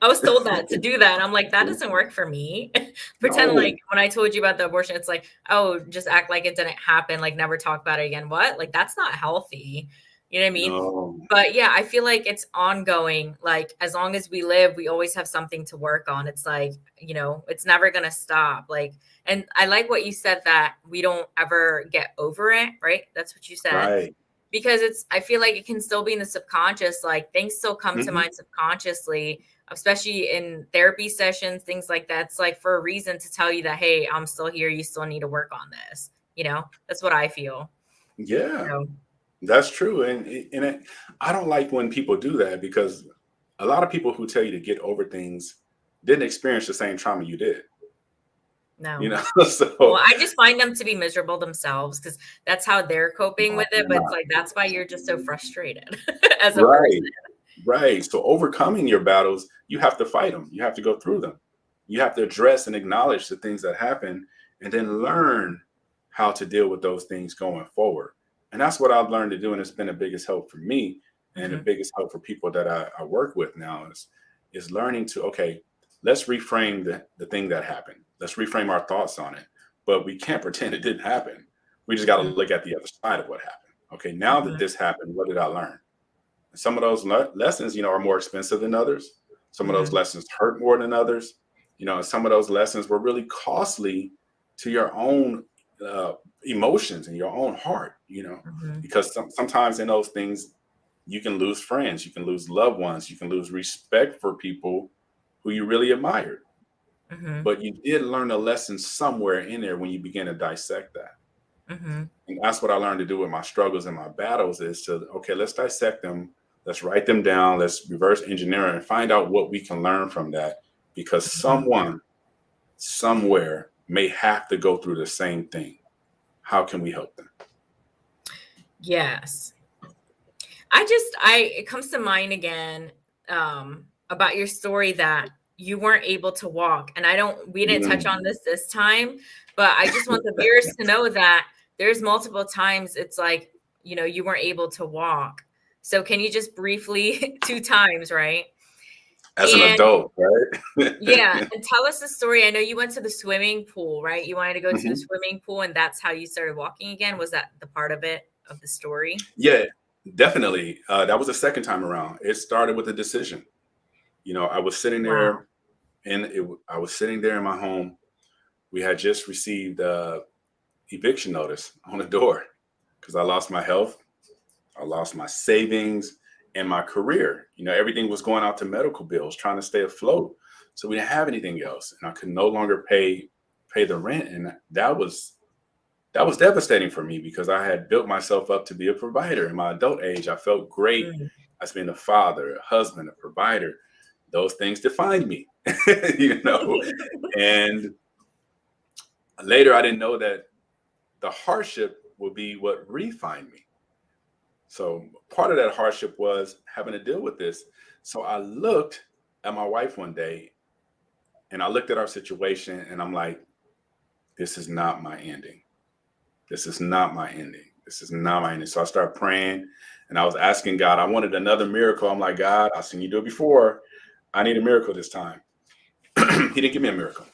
I was told that to do that. And I'm like, that doesn't work for me. Pretend like No, when I told you about the abortion, it's like, oh, just act like it didn't happen, like never talk about it again. What? Like that's not healthy. You know what I mean? no. But yeah, I feel like it's ongoing. Like as long as we live, we always have something to work on. It's like, it's never gonna stop. Like, and I like what you said that we don't ever get over it, right? That's what you said. Right. Because I feel like it can still be in the subconscious, like things still come to Mhm. mind subconsciously, especially in therapy sessions, things like that. It's like for a reason to tell you that, hey, I'm still here, you still need to work on this. That's what I feel. Yeah, So that's true. I don't like when people do that because a lot of people who tell you to get over things didn't experience the same trauma you did. no. Well, So I just find them to be miserable themselves because that's how they're coping no, with it. they're But it's not. like that's why you're just so frustrated as a person. Right. Right. So overcoming your battles, you have to fight them. You have to go through them. You have to address and acknowledge the things that happen and then learn how to deal with those things going forward. And that's what I've learned to do. And it's been the biggest help for me and the Hmm. biggest help for people that I work with now is learning to, okay, let's reframe the thing that happened. Let's reframe our thoughts on it. But we can't pretend it didn't happen. We just got to Hmm. look at the other side of what happened. Okay, now that Hmm. this happened, what did I learn? Some of those lessons, are more expensive than others. Some of those Hmm. lessons hurt more than others. And some of those lessons were really costly to your own uh, emotions and your own heart. Hmm. Because sometimes in those things, you can lose friends, you can lose loved ones, you can lose respect for people who you really admired. Hmm. But you did learn a lesson somewhere in there when you begin to dissect that. Hmm. And that's what I learned to do with my struggles and my battles is to, okay, let's dissect them. Let's write them down. Let's reverse engineer and find out what we can learn from that because Hmm. someone somewhere may have to go through the same thing. How can we help them? Yes. It comes to mind again, about your story that you weren't able to walk. And we didn't touch on Mm. this time, but I just want the viewers to know that there's multiple times it's like, you weren't able to walk. So can you just briefly, two times, right? As an And adult, right? yeah, and tell us the story. I know you went to the swimming pool, right? You wanted to go to the Mhm. swimming pool and that's how you started walking again. Was that the part of it, of the story? Yeah, definitely. That was the second time around. It started with a decision. I was sitting Wow. there I was sitting there in my home. We had just received eviction notice on the door because I lost my health, I lost my savings and my career. Everything was going out to medical bills, trying to stay afloat. So we didn't have anything else, and I could no longer pay the rent, and that was devastating for me because I had built myself up to be a provider in my adult age. I felt great Mm. as being a father, a husband, a provider. Those things defined me, you know. And later, I didn't know that the hardship would be what refined me. So part of that hardship was having to deal with this. So I looked at my wife one day and I looked at our situation and I'm like, this is not my ending. This is not my ending. This is not my ending. So I started praying and I was asking God, I wanted another miracle. I'm like, God, I've seen you do it before. I need a miracle this time. He didn't give me a miracle.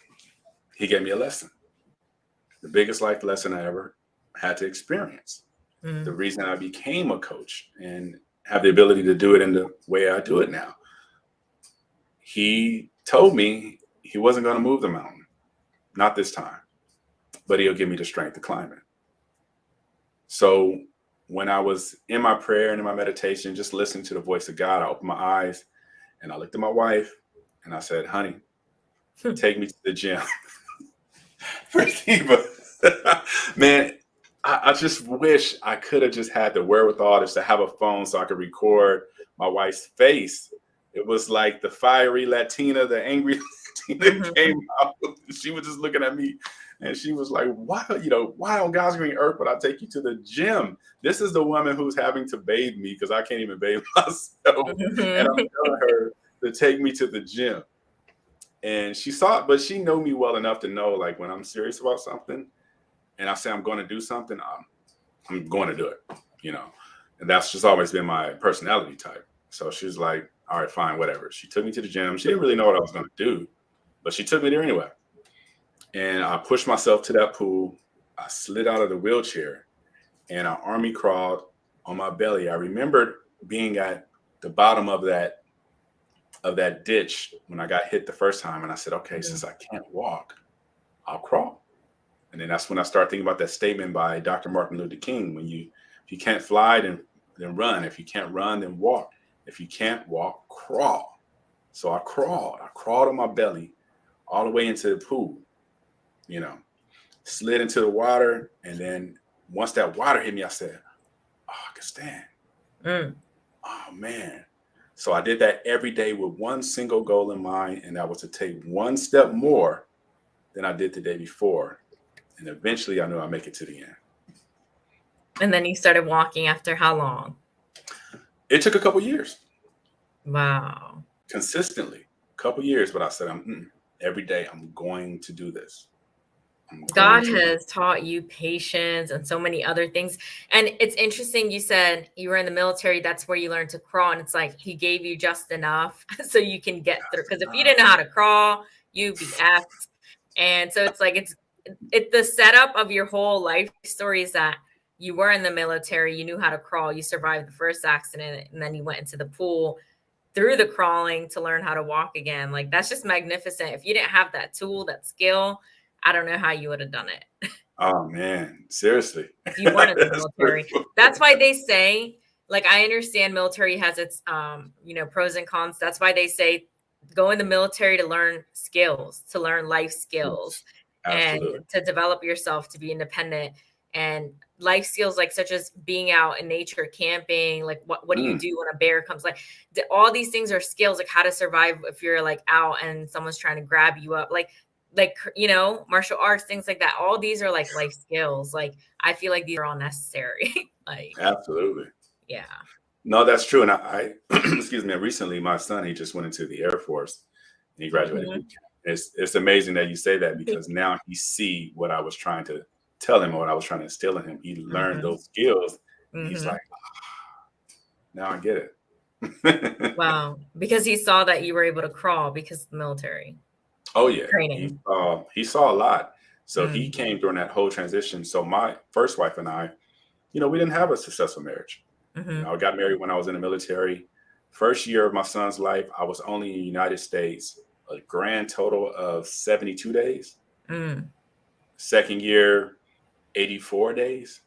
He gave me a lesson, the biggest life lesson I ever had to experience. The Mm. reason I became a coach and have the ability to do it in the way I do it now. He told me he wasn't going to move the mountain, not this time, but he'll give me the strength to climb it. So when I was in my prayer and in my meditation, just listening to the voice of God, I opened my eyes And I looked at my wife and I said, honey, take me to the gym. Man, I just wish I could have just had the wherewithal just to have a phone so I could record my wife's face. It was like the fiery Latina, the angry Latina came out. She was just looking at me and she was like, why on God's green earth would I take you to the gym? This is the woman who's having to bathe me because I can't even bathe myself. And I'm telling her to take me to the gym. And she saw it, but she knew me well enough to know, like, when I'm serious about something and I say I'm going to do something, I'm going to do it, and that's just always been my personality type. So she's like, all right, fine, whatever. She took me to the gym. She didn't really know what I was going to do, but she took me there anyway. And I pushed myself to that pool. I slid out of the wheelchair and I army crawled on my belly. I remembered being at the bottom of that ditch when I got hit the first time. And I said, okay, since I can't walk, I'll crawl. And then that's when I started thinking about that statement by Dr. Martin Luther King. If you can't fly, then run. If you can't run, then walk. If you can't walk, crawl. So I crawled on my belly all the way into the pool, slid into the water. And then once that water hit me, I said, oh, I can stand. Oh, man. So I did that every day with one single goal in mind, and that was to take one step more than I did the day before. And eventually I knew I'd make it to the end. And then you started walking after how long? It took a couple years. Wow. Consistently, a couple years, but I said, every day I'm going to do this. God has taught you patience and so many other things. And it's interesting. You said you were in the military. That's where you learned to crawl. And it's like he gave you just enough so you can get through. Because if you didn't know how to crawl, you'd be effed. And so it's like it's the setup of your whole life story is that you were in the military. You knew how to crawl. You survived the first accident. And then you went into the pool through the crawling to learn how to walk again. Like, that's just magnificent. If you didn't have that tool, that skill, I don't know how you would have done it. Oh, man. Seriously. If you weren't in the military. That's why they say, like, I understand military has its, pros and cons. That's why they say go in the military to learn skills, to learn life skills, and to develop yourself to be independent. And life skills, like such as being out in nature, camping, like what do you do when a bear comes? Like all these things are skills, like how to survive if you're like out and someone's trying to grab you up, like martial arts, things like that. All these are like life skills. Like I feel like these are all necessary. Like absolutely. Yeah. No, that's true. And I excuse me, recently my son, he just went into the Air Force and he graduated. It's amazing that you say that, because now he see what I was trying to tell him or what I was trying to instill in him. He learned those skills. He's like, now I get it. Wow. Because he saw that you were able to crawl because of the military. Oh, yeah. Training. He saw a lot. So he came during that whole transition. So my first wife and I, we didn't have a successful marriage. I got married when I was in the military. First year of my son's life, I was only in the United States a grand total of 72 days. Second year, 84 days.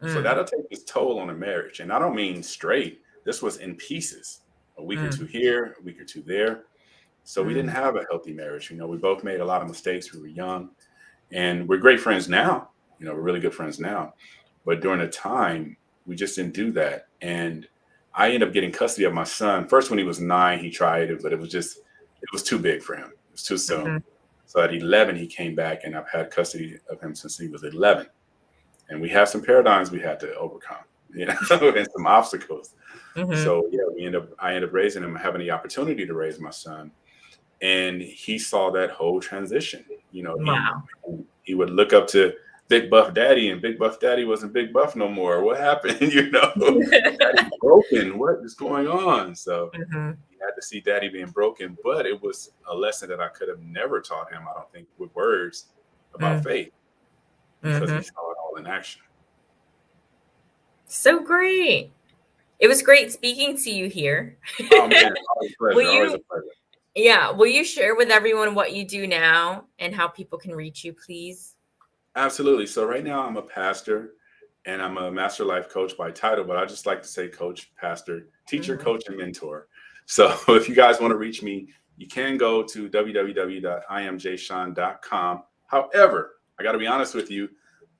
So that'll take its toll on a marriage. And I don't mean straight. This was in pieces. A week or two here, a week or two there. So we didn't have a healthy marriage. We both made a lot of mistakes. We were young, and we're great friends now. We're really good friends now. But during the time, we just didn't do that. And I ended up getting custody of my son. First, when he was 9, he tried it, but it was too big for him. It was too soon. So at 11, he came back, and I've had custody of him since he was 11. And we have some paradigms we had to overcome, and some obstacles. So yeah, I ended up raising him, having the opportunity to raise my son. And he saw that whole transition. He would look up to Big Buff Daddy, and Big Buff Daddy wasn't Big Buff no more. What happened? Daddy's broken. What is going on? So he had to see Daddy being broken, but it was a lesson that I could have never taught him, I don't think, with words about faith, because he saw it all in action. So great. It was great speaking to you here. Oh man, always a pleasure. Always a pleasure. Yeah. Will you share with everyone what you do now and how people can reach you, please? Absolutely. So right now I'm a pastor and I'm a master life coach by title, but I just like to say coach, pastor, teacher, coach, and mentor. So if you guys want to reach me, you can go to www.imjshon.com. However, I got to be honest with you,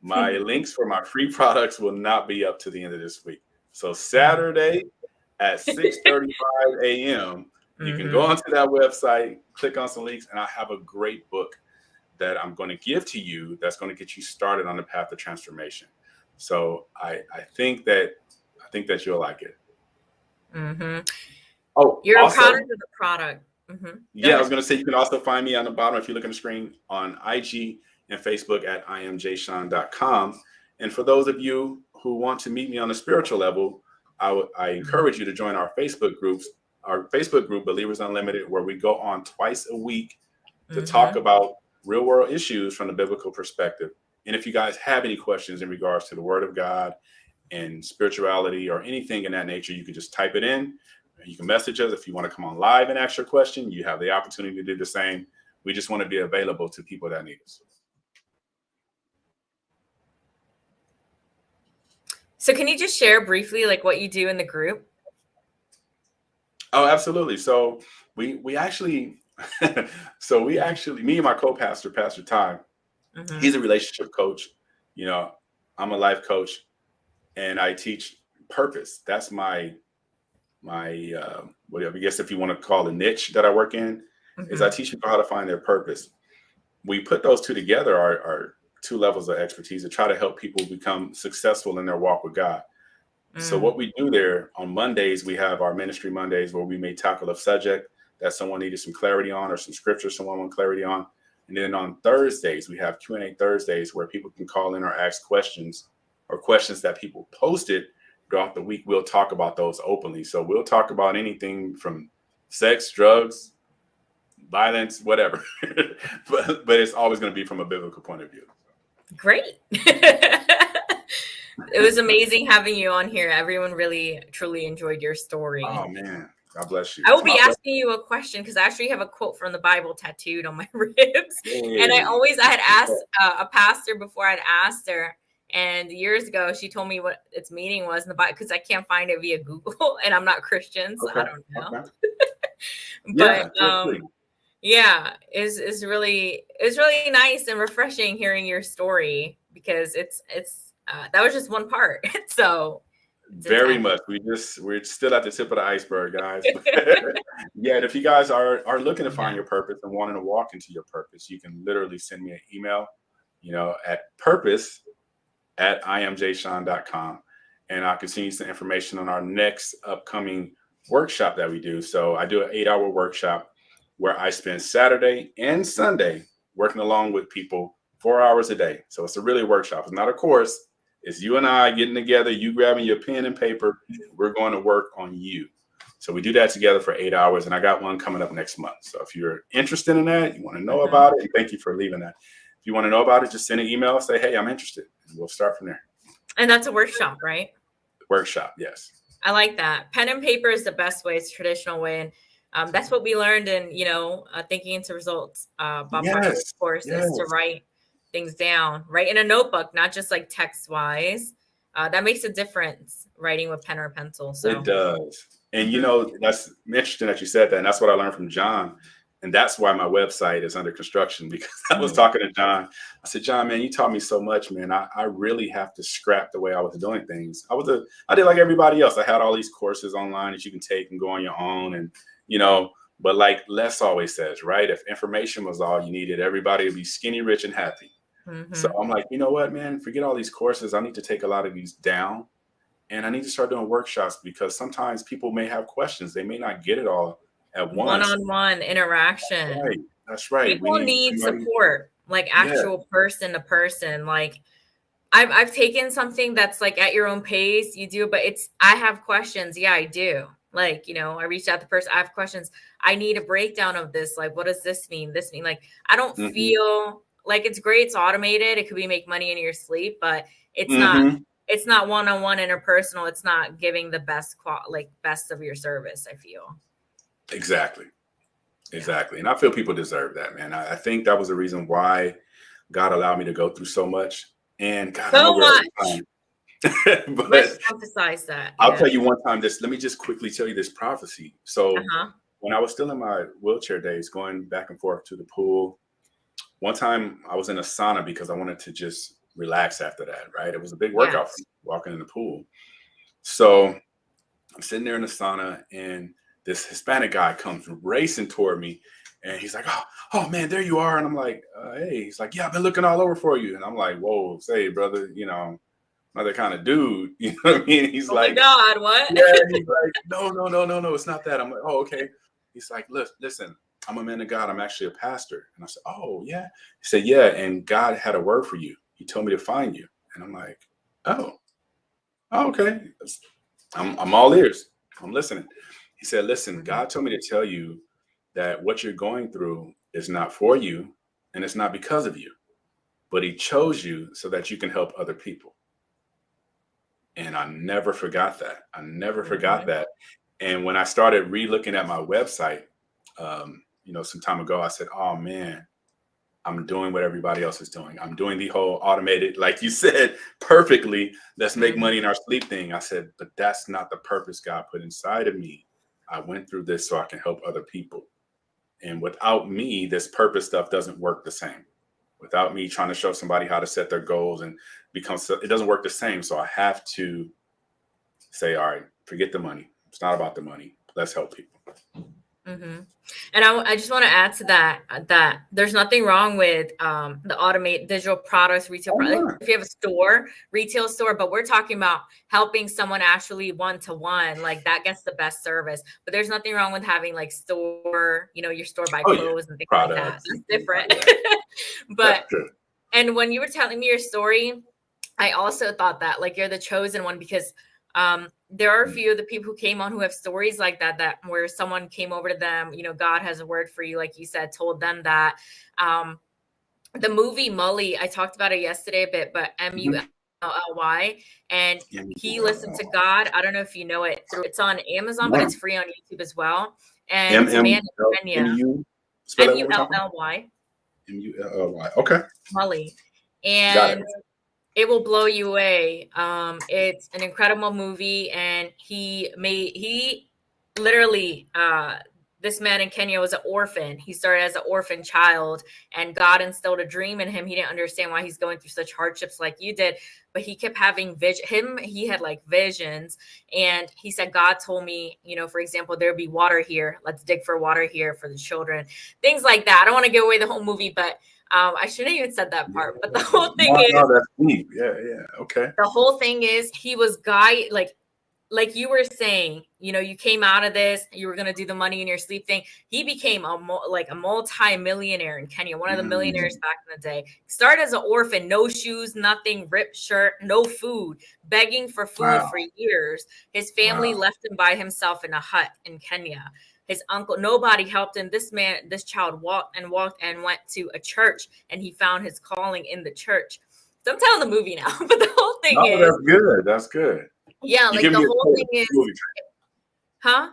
my links for my free products will not be up to the end of this week. So Saturday at 6:35 a.m., you can go onto that website, click on some links, and I have a great book that I'm going to give to you that's going to get you started on the path of transformation. So I think that you'll like it. Oh, you're also, a product of the product. Yeah, I was going to say, you can also find me on the bottom if you look on the screen on IG and Facebook at imjshon.com. And for those of you who want to meet me on a spiritual level, I encourage you to join our Facebook groups, our Facebook group, Believers Unlimited, where we go on twice a week to talk about real world issues from the biblical perspective. And if you guys have any questions in regards to the Word of God and spirituality or anything in that nature, you can just type it in. You can message us. If you want to come on live and ask your question, you have the opportunity to do the same. We just want to be available to people that need us. So can you just share briefly like what you do in the group? Oh, absolutely. So we actually, me and my co-pastor, Pastor Ty, he's a relationship coach. You know, I'm a life coach, and I teach purpose. That's my whatever, I guess if you want to call a niche that I work in, is I teach people how to find their purpose. We put those two together, our two levels of expertise, to try to help people become successful in their walk with God. So what we do there on Mondays, we have our ministry Mondays where we may tackle a subject that someone needed some clarity on, or some scripture someone wanted clarity on. And then on Thursdays, we have Q&A Thursdays where people can call in or ask questions, or questions that people posted throughout the week. We'll talk about those openly. So we'll talk about anything from sex, drugs, violence, whatever. but it's always going to be from a biblical point of view. Great. It was amazing having you on here. Everyone really, truly enjoyed your story. Oh, man. God bless you. I will be asking you a question because I actually have a quote from the Bible tattooed on my ribs. Hey. And I had asked a pastor before I'd asked her. And years ago, she told me what its meaning was in the Bible, because I can't find it via Google, and I'm not Christian, so I don't know. Okay. But it's really nice and refreshing hearing your story, because it's that was just one part. So very much. We're still at the tip of the iceberg, guys. Yeah, and if you guys are looking to find your purpose and wanting to walk into your purpose, you can literally send me an email, at purpose@imjshon.com, and I can send you some information on our next upcoming workshop that we do. So I do an 8-hour workshop where I spend Saturday and Sunday working along with people 4 hours a day. So it's a really workshop. It's not a course. It's you and I getting together, you grabbing your pen and paper. We're going to work on you. So we do that together for 8 hours, and I got one coming up next month. So if you're interested in that, you want to know about it, and thank you for leaving that. If you want to know about it, just send an email, say, hey, I'm interested, and we'll start from there. And that's a workshop, right? Workshop, yes. I like that. Pen and paper is the best way. It's a traditional way. And that's what we learned in, Thinking into Results. Bob Proctor's course is to write things down, write in a notebook, not just like text wise. That makes a difference, writing with pen or pencil. So it does. And, that's interesting that you said that. And that's what I learned from John. And that's why my website is under construction, because I was talking to John. I said, John, man, you taught me so much, man. I really have to scrap the way I was doing things. I did like everybody else. I had all these courses online that you can take and go on your own. And, but like Les always says, right? If information was all you needed, everybody would be skinny, rich, and happy. So I'm like, you know what, man, forget all these courses. I need to take a lot of these down, and I need to start doing workshops, because sometimes people may have questions. They may not get it all at once. One-on-one interaction. That's right. People need support, like actual person to person. Like I've taken something that's like at your own pace. You do, but I have questions. Yeah, I do. Like, I reached out to the person. I have questions. I need a breakdown of this. Like, what does this mean? This mean, like, I don't feel like it's great. It's automated. It could be make money in your sleep, but it's not. It's not one-on-one interpersonal. It's not giving the best of your service, I feel. Exactly. And I feel people deserve that, man. I think that was the reason why God allowed me to go through so much. And God, so much. But let's emphasize that. I'll tell you one time let me just quickly tell you this prophecy. So Uh-huh. when I was still in my wheelchair days, going back and forth to the pool, one time I was in a sauna because I wanted to just relax after that, right? It was a big workout for me, walking in the pool. So I'm sitting there in the sauna, and this Hispanic guy comes racing toward me, and he's like, oh man, there you are. And I'm like, hey. He's like, yeah, I've been looking all over for you. And I'm like, whoa, say, brother, not that kind of dude. You know what I mean? He's like, my God, what? Yeah. He's like, no, it's not that. I'm like, oh, okay. He's like, listen, I'm a man of God. I'm actually a pastor. And I said, oh, yeah. He said, yeah. And God had a word for you. He told me to find you. And I'm like, oh, okay. I'm all ears. I'm listening. He said, listen, God told me to tell you that what you're going through is not for you, and it's not because of you, but he chose you so that you can help other people. And I never forgot that. I never forgot that. And when I started re-looking at my website, some time ago, I said, oh man, I'm doing what everybody else is doing. I'm doing the whole automated, like you said, perfectly, let's make money in our sleep thing. I said, but that's not the purpose God put inside of me. I went through this so I can help other people. And without me, this purpose stuff doesn't work the same. Without me trying to show somebody how to set their goals and it doesn't work the same. So I have to say, all right, forget the money. It's not about the money. Let's help people. And I just want to add to that there's nothing wrong with the automate digital products, retail products. If you have a retail store, but we're talking about helping someone actually one-to-one, like that gets the best service. But there's nothing wrong with having like store, your store buy clothes and things like that. That's different. But and when you were telling me your story, I also thought that like you're the chosen one because there are a few of the people who came on who have stories like that where someone came over to them, God has a word for you, like you said, told them that. The movie Mully, I talked about it yesterday a bit, but Mully, and he listened to God. I don't know if you know it. It's on Amazon, but it's free on YouTube as well. And it's a man in Kenya. Mully. Mully. Okay. Mully. And it will blow you away. It's an incredible movie, and he literally, this man in Kenya was an orphan. He started as an orphan child, and God instilled a dream in him. He didn't understand why he's going through such hardships like you did, but he kept having he had like visions, and he said, God told me, for example, there'd be water here. Let's dig for water here for the children. Things like that. I don't want to give away the whole movie, but I shouldn't even said that part, but the whole thing is, that's deep. Yeah, okay. The whole thing is he was like you were saying, you came out of this, you were gonna do the money in your sleep thing. He became a multi-millionaire in Kenya, one of the millionaires back in the day. Started as an orphan, no shoes, nothing, ripped shirt, no food, begging for food for years. His family left him by himself in a hut in Kenya. His uncle, nobody helped him. This child walked and went to a church, and he found his calling in the church. So I'm telling the movie now, but the whole thing is that's good. That's good. Yeah, like the whole thing is, huh?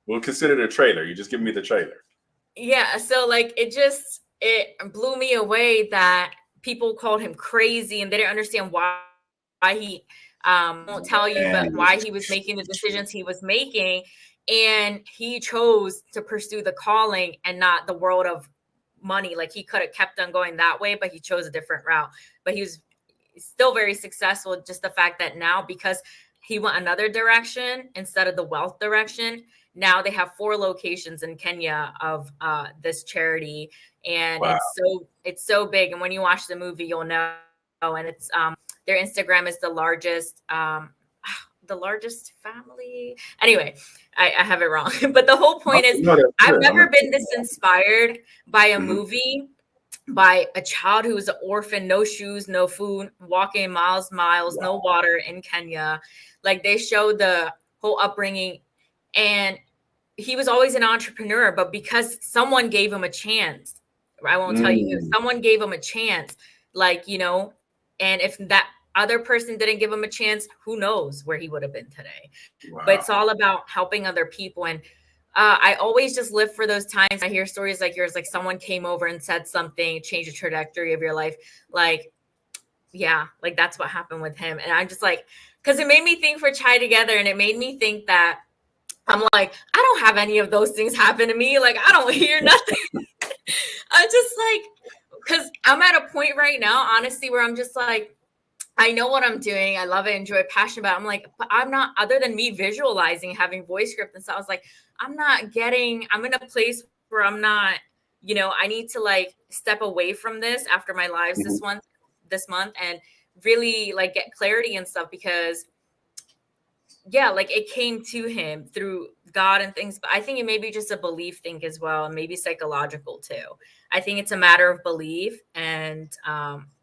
We'll consider it a trailer. You just give me the trailer. Yeah, so like it blew me away that people called him crazy, and they didn't understand why he won't tell you, but why he was making the decisions he was making. And he chose to pursue the calling and not the world of money. Like he could have kept on going that way, but he chose a different route. But he was still very successful. Just the fact that now, because he went another direction instead of the wealth direction, now they have 4 locations in Kenya of this charity. And it's so big. And when you watch the movie, you'll know. And it's their Instagram is the largest family. Anyway, I have it wrong. But the whole point is, I've never been this inspired by a movie, by a child who was an orphan, no shoes, no food, walking miles, no water in Kenya. Like they showed the whole upbringing, and he was always an entrepreneur, but because someone gave him a chance, I won't tell you, someone gave him a chance, and if that other person didn't give him a chance, who knows where he would have been today. But it's all about helping other people. And I always just live for those times. I hear stories like yours, like someone came over and said something, changed the trajectory of your life. Like Yeah, like that's what happened with him. And I'm just like, because it made me think for Chai Together, and it made me think that I'm like, I don't have any of those things happen to me. Like, I don't hear nothing. I'm just like, because I'm at a point right now, honestly, where I'm just like, I know what I'm doing. I love it, enjoy it, passionate about it. I'm like, but I'm not, other than me visualizing, having voice script and stuff, I was like, I'm in a place where I'm not, I need to like step away from this after my lives Mhm. this month and really like get clarity and stuff because yeah, like it came to him through God and things, but I think it may be just a belief thing as well, and maybe psychological too. I think it's a matter of belief and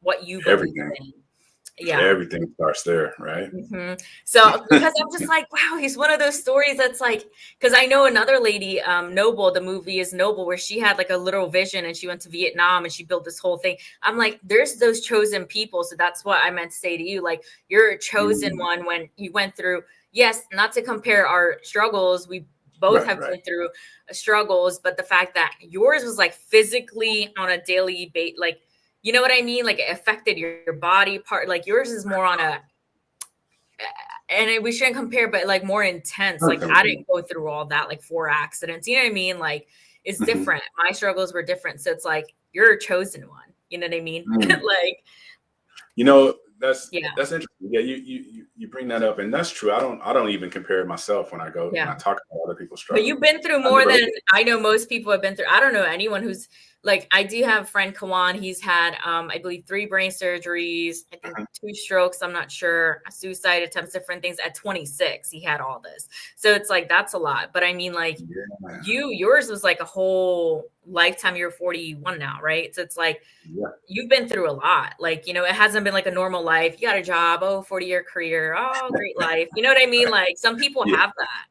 what you believe Everything, in. Yeah. everything starts there, right? So because I'm just like, wow, he's one of those stories that's like, because I know another lady, Noble, the movie is Noble, where she had like a literal vision and she went to Vietnam and she built this whole thing. I'm like, there's those chosen people. So that's what I meant to say to you. Like, you're a chosen Mhm. one when you went through, yes, not to compare our struggles. We both Right, have right. been through struggles, but the fact that yours was like physically on a daily base, like, you know what I mean? Like it affected your body part. Like yours is more on a, we shouldn't compare, but like more intense. Like I didn't go through all that, like 4 accidents. You know what I mean? Like it's Mhm. different. My struggles were different. So it's like you're a chosen one. You know what I mean? Mm. Like, You know, yeah, that's interesting. Yeah, you bring that up, and that's true. I don't even compare myself when yeah. I talk about other people's But struggle. you've been through I more never look than I know most people have been through. I don't know anyone who's like, I do have a friend Kawan. He's had, I believe, 3 brain surgeries, I think at 2 strokes. I'm not sure, suicide attempts, different things. At 26, he had all this. So it's like, that's a lot. But I mean, like, yeah, yours was like a whole lifetime. You're 41 now, right? So it's like, yeah, you've been through a lot. Like, it hasn't been like a normal life. You got a job, 40-year career, great life. You know what I mean? Like, some people yeah. have that,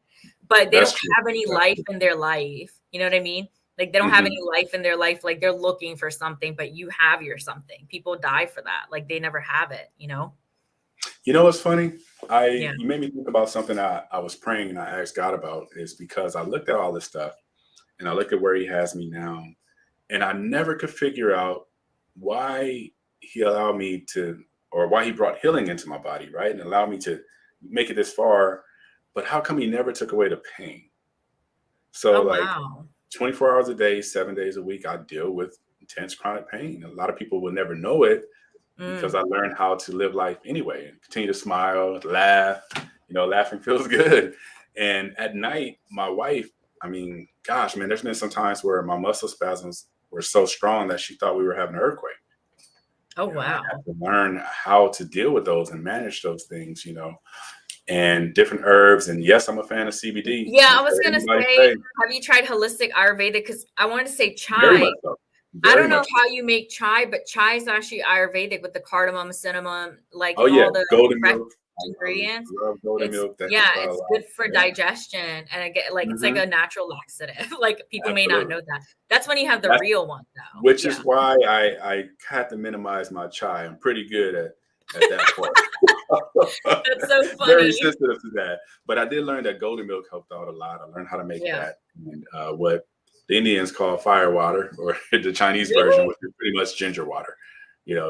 but they That's don't true. have any That's life true. in their life. You know what I mean? Like, they don't have any Mhm. life in their life. Like, they're looking for something, but you have your something. People die for that. Like, they never have it. You know what's funny? Yeah. You made me think about something I was praying and I asked God about is because I looked at all this stuff and I look at where He has me now, and I never could figure out why He allowed me to, or why He brought healing into my body, right, and allowed me to make it this far. But how come He never took away the pain? So, Oh, like, wow. 24 hours a day, 7 days a week, I deal with intense chronic pain. A lot of people will never know it because Mm. I learned how to live life anyway and continue to smile, laugh. Laughing feels good. And at night, my wife, I mean, gosh, man, there's been some times where my muscle spasms were so strong that she thought we were having an earthquake. Oh, I wow. had to learn how to deal with those and manage those things, and different herbs. And yes, I'm a fan of CBD. Yeah, I I don't was care what gonna anybody say, say. have you tried holistic Ayurveda? Because I wanted to say Very chai. much so. I Very don't know much so. how you make chai, but chai is actually Ayurvedic with the cardamom, cinnamon, like Oh yeah, all the golden fresh milk. I ingredients. love golden It's milk. That yeah, helps out a it's lot. good for Yeah. digestion, and again, like it's like Hmm. a natural laxative. Like people may not Absolutely. know that. That's when you have the That's real one, though. which Yeah, is why I had to minimize my chai. I'm pretty good at that part. that's so Very funny. sensitive to that. But I did learn that golden milk helped out a lot. I learned how to make Yeah, that and what the Indians call fire water, or the Chinese version, really, which is pretty much ginger water.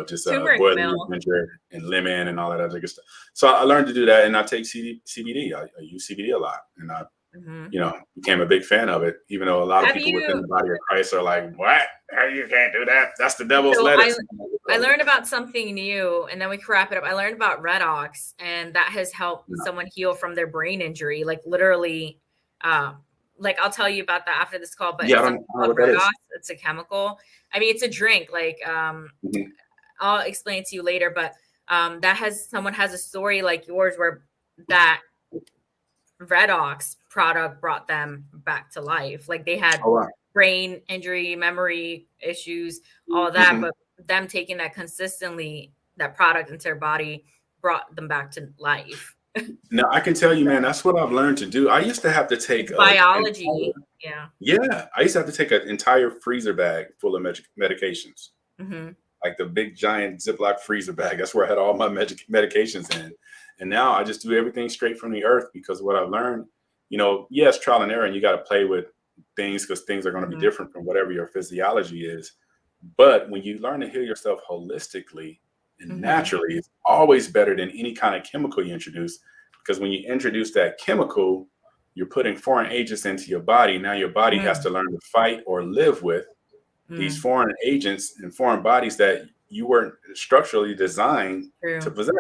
Just turmeric boiling your milk. ginger and lemon and all that other good stuff. So I learned to do that, and I take CBD. I use CBD a lot, and I Hmm. became a big fan of it, even though a lot of Have people within you? the body of Christ are like, what? You can't do that. That's the devil's So I lettuce. I learned about something new, and then we can wrap it up. I learned about redox, and that has helped No. someone heal from their brain injury. Like literally, um, like I'll tell you about that after this call. But Yeah, it's something I don't know called what that redox. is. It's a chemical. I mean, it's a drink. Like Mhm. I'll explain it to you later. But that has someone has a story like yours where that redox product brought them back to life. Like they had Oh, wow. brain injury, memory issues, all of that, Mhm. but them taking that consistently, that product into their body brought them back to life. Now I can tell you, man, that's what I've learned to do. I used to have to take It's a biology. entire, Yeah. yeah, I used to have to take an entire freezer bag full of medications, Hmm. like the big giant Ziploc freezer bag. That's where I had all my medications in. And now I just do everything straight from the earth because what I've learned, yes, trial and error, and you got to play with things because things are going to be Hmm. different from whatever your physiology is. But when you learn to heal yourself holistically, And naturally, it's always better than any kind of chemical you introduce, because when you introduce that chemical, you're putting foreign agents into your body. Now your body has to learn to fight or live with these foreign agents and foreign bodies that you weren't structurally designed to possess.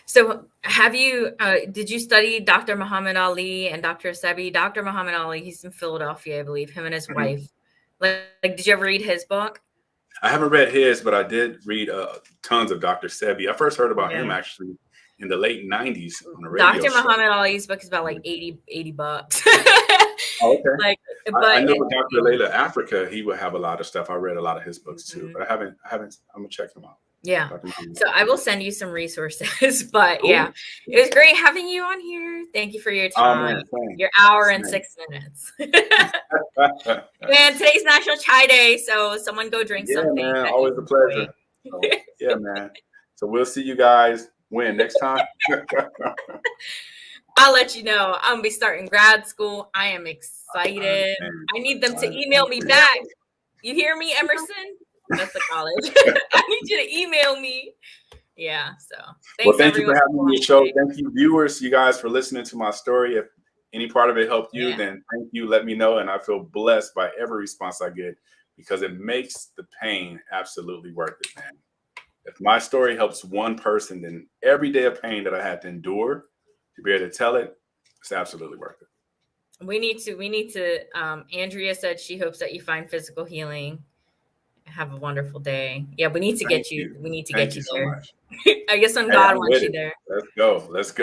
So have you, did you study Dr. Muhammad Ali and Dr. Sebi? Dr. Muhammad Ali, he's in Philadelphia, I believe, him and his wife. Like, did you ever read his book? I haven't read his, but I did read tons of Dr. Sebi. I first heard about him actually in the late 90s on a radio Dr. show. Muhammad Ali's book is about like 80 bucks. Oh, okay. Like, but I know Dr. Layla Africa, he would have a lot of stuff. I read a lot of his books too, but I haven't, I'm gonna check them out. Yeah. So I will send you some resources, but yeah, it was great having you on here. Thank you for your time, your hour and 6 minutes. Man, today's National Chai Day, so someone go drink something. Man, always a pleasure. So, yeah, man. So we'll see you guys when next time. I'll let you know. I'm gonna be starting grad school. I am excited. I need them to email me back. You hear me, Emerson? That's the college. I need you to email me. Yeah. So thanks, thank you for having me on the show. Thank you, viewers, you guys, for listening to my story. If any part of it helped you, then thank you. Let me know. And I feel blessed by every response I get, because it makes the pain absolutely worth it, man. If my story helps one person, then every day of pain that I had to endure to be able to tell it, it's absolutely worth it. We need to, Andrea said she hopes that you find physical healing. Have a wonderful day. Yeah, we need to get you. We need to get you there. I guess when God wants you there. Let's go.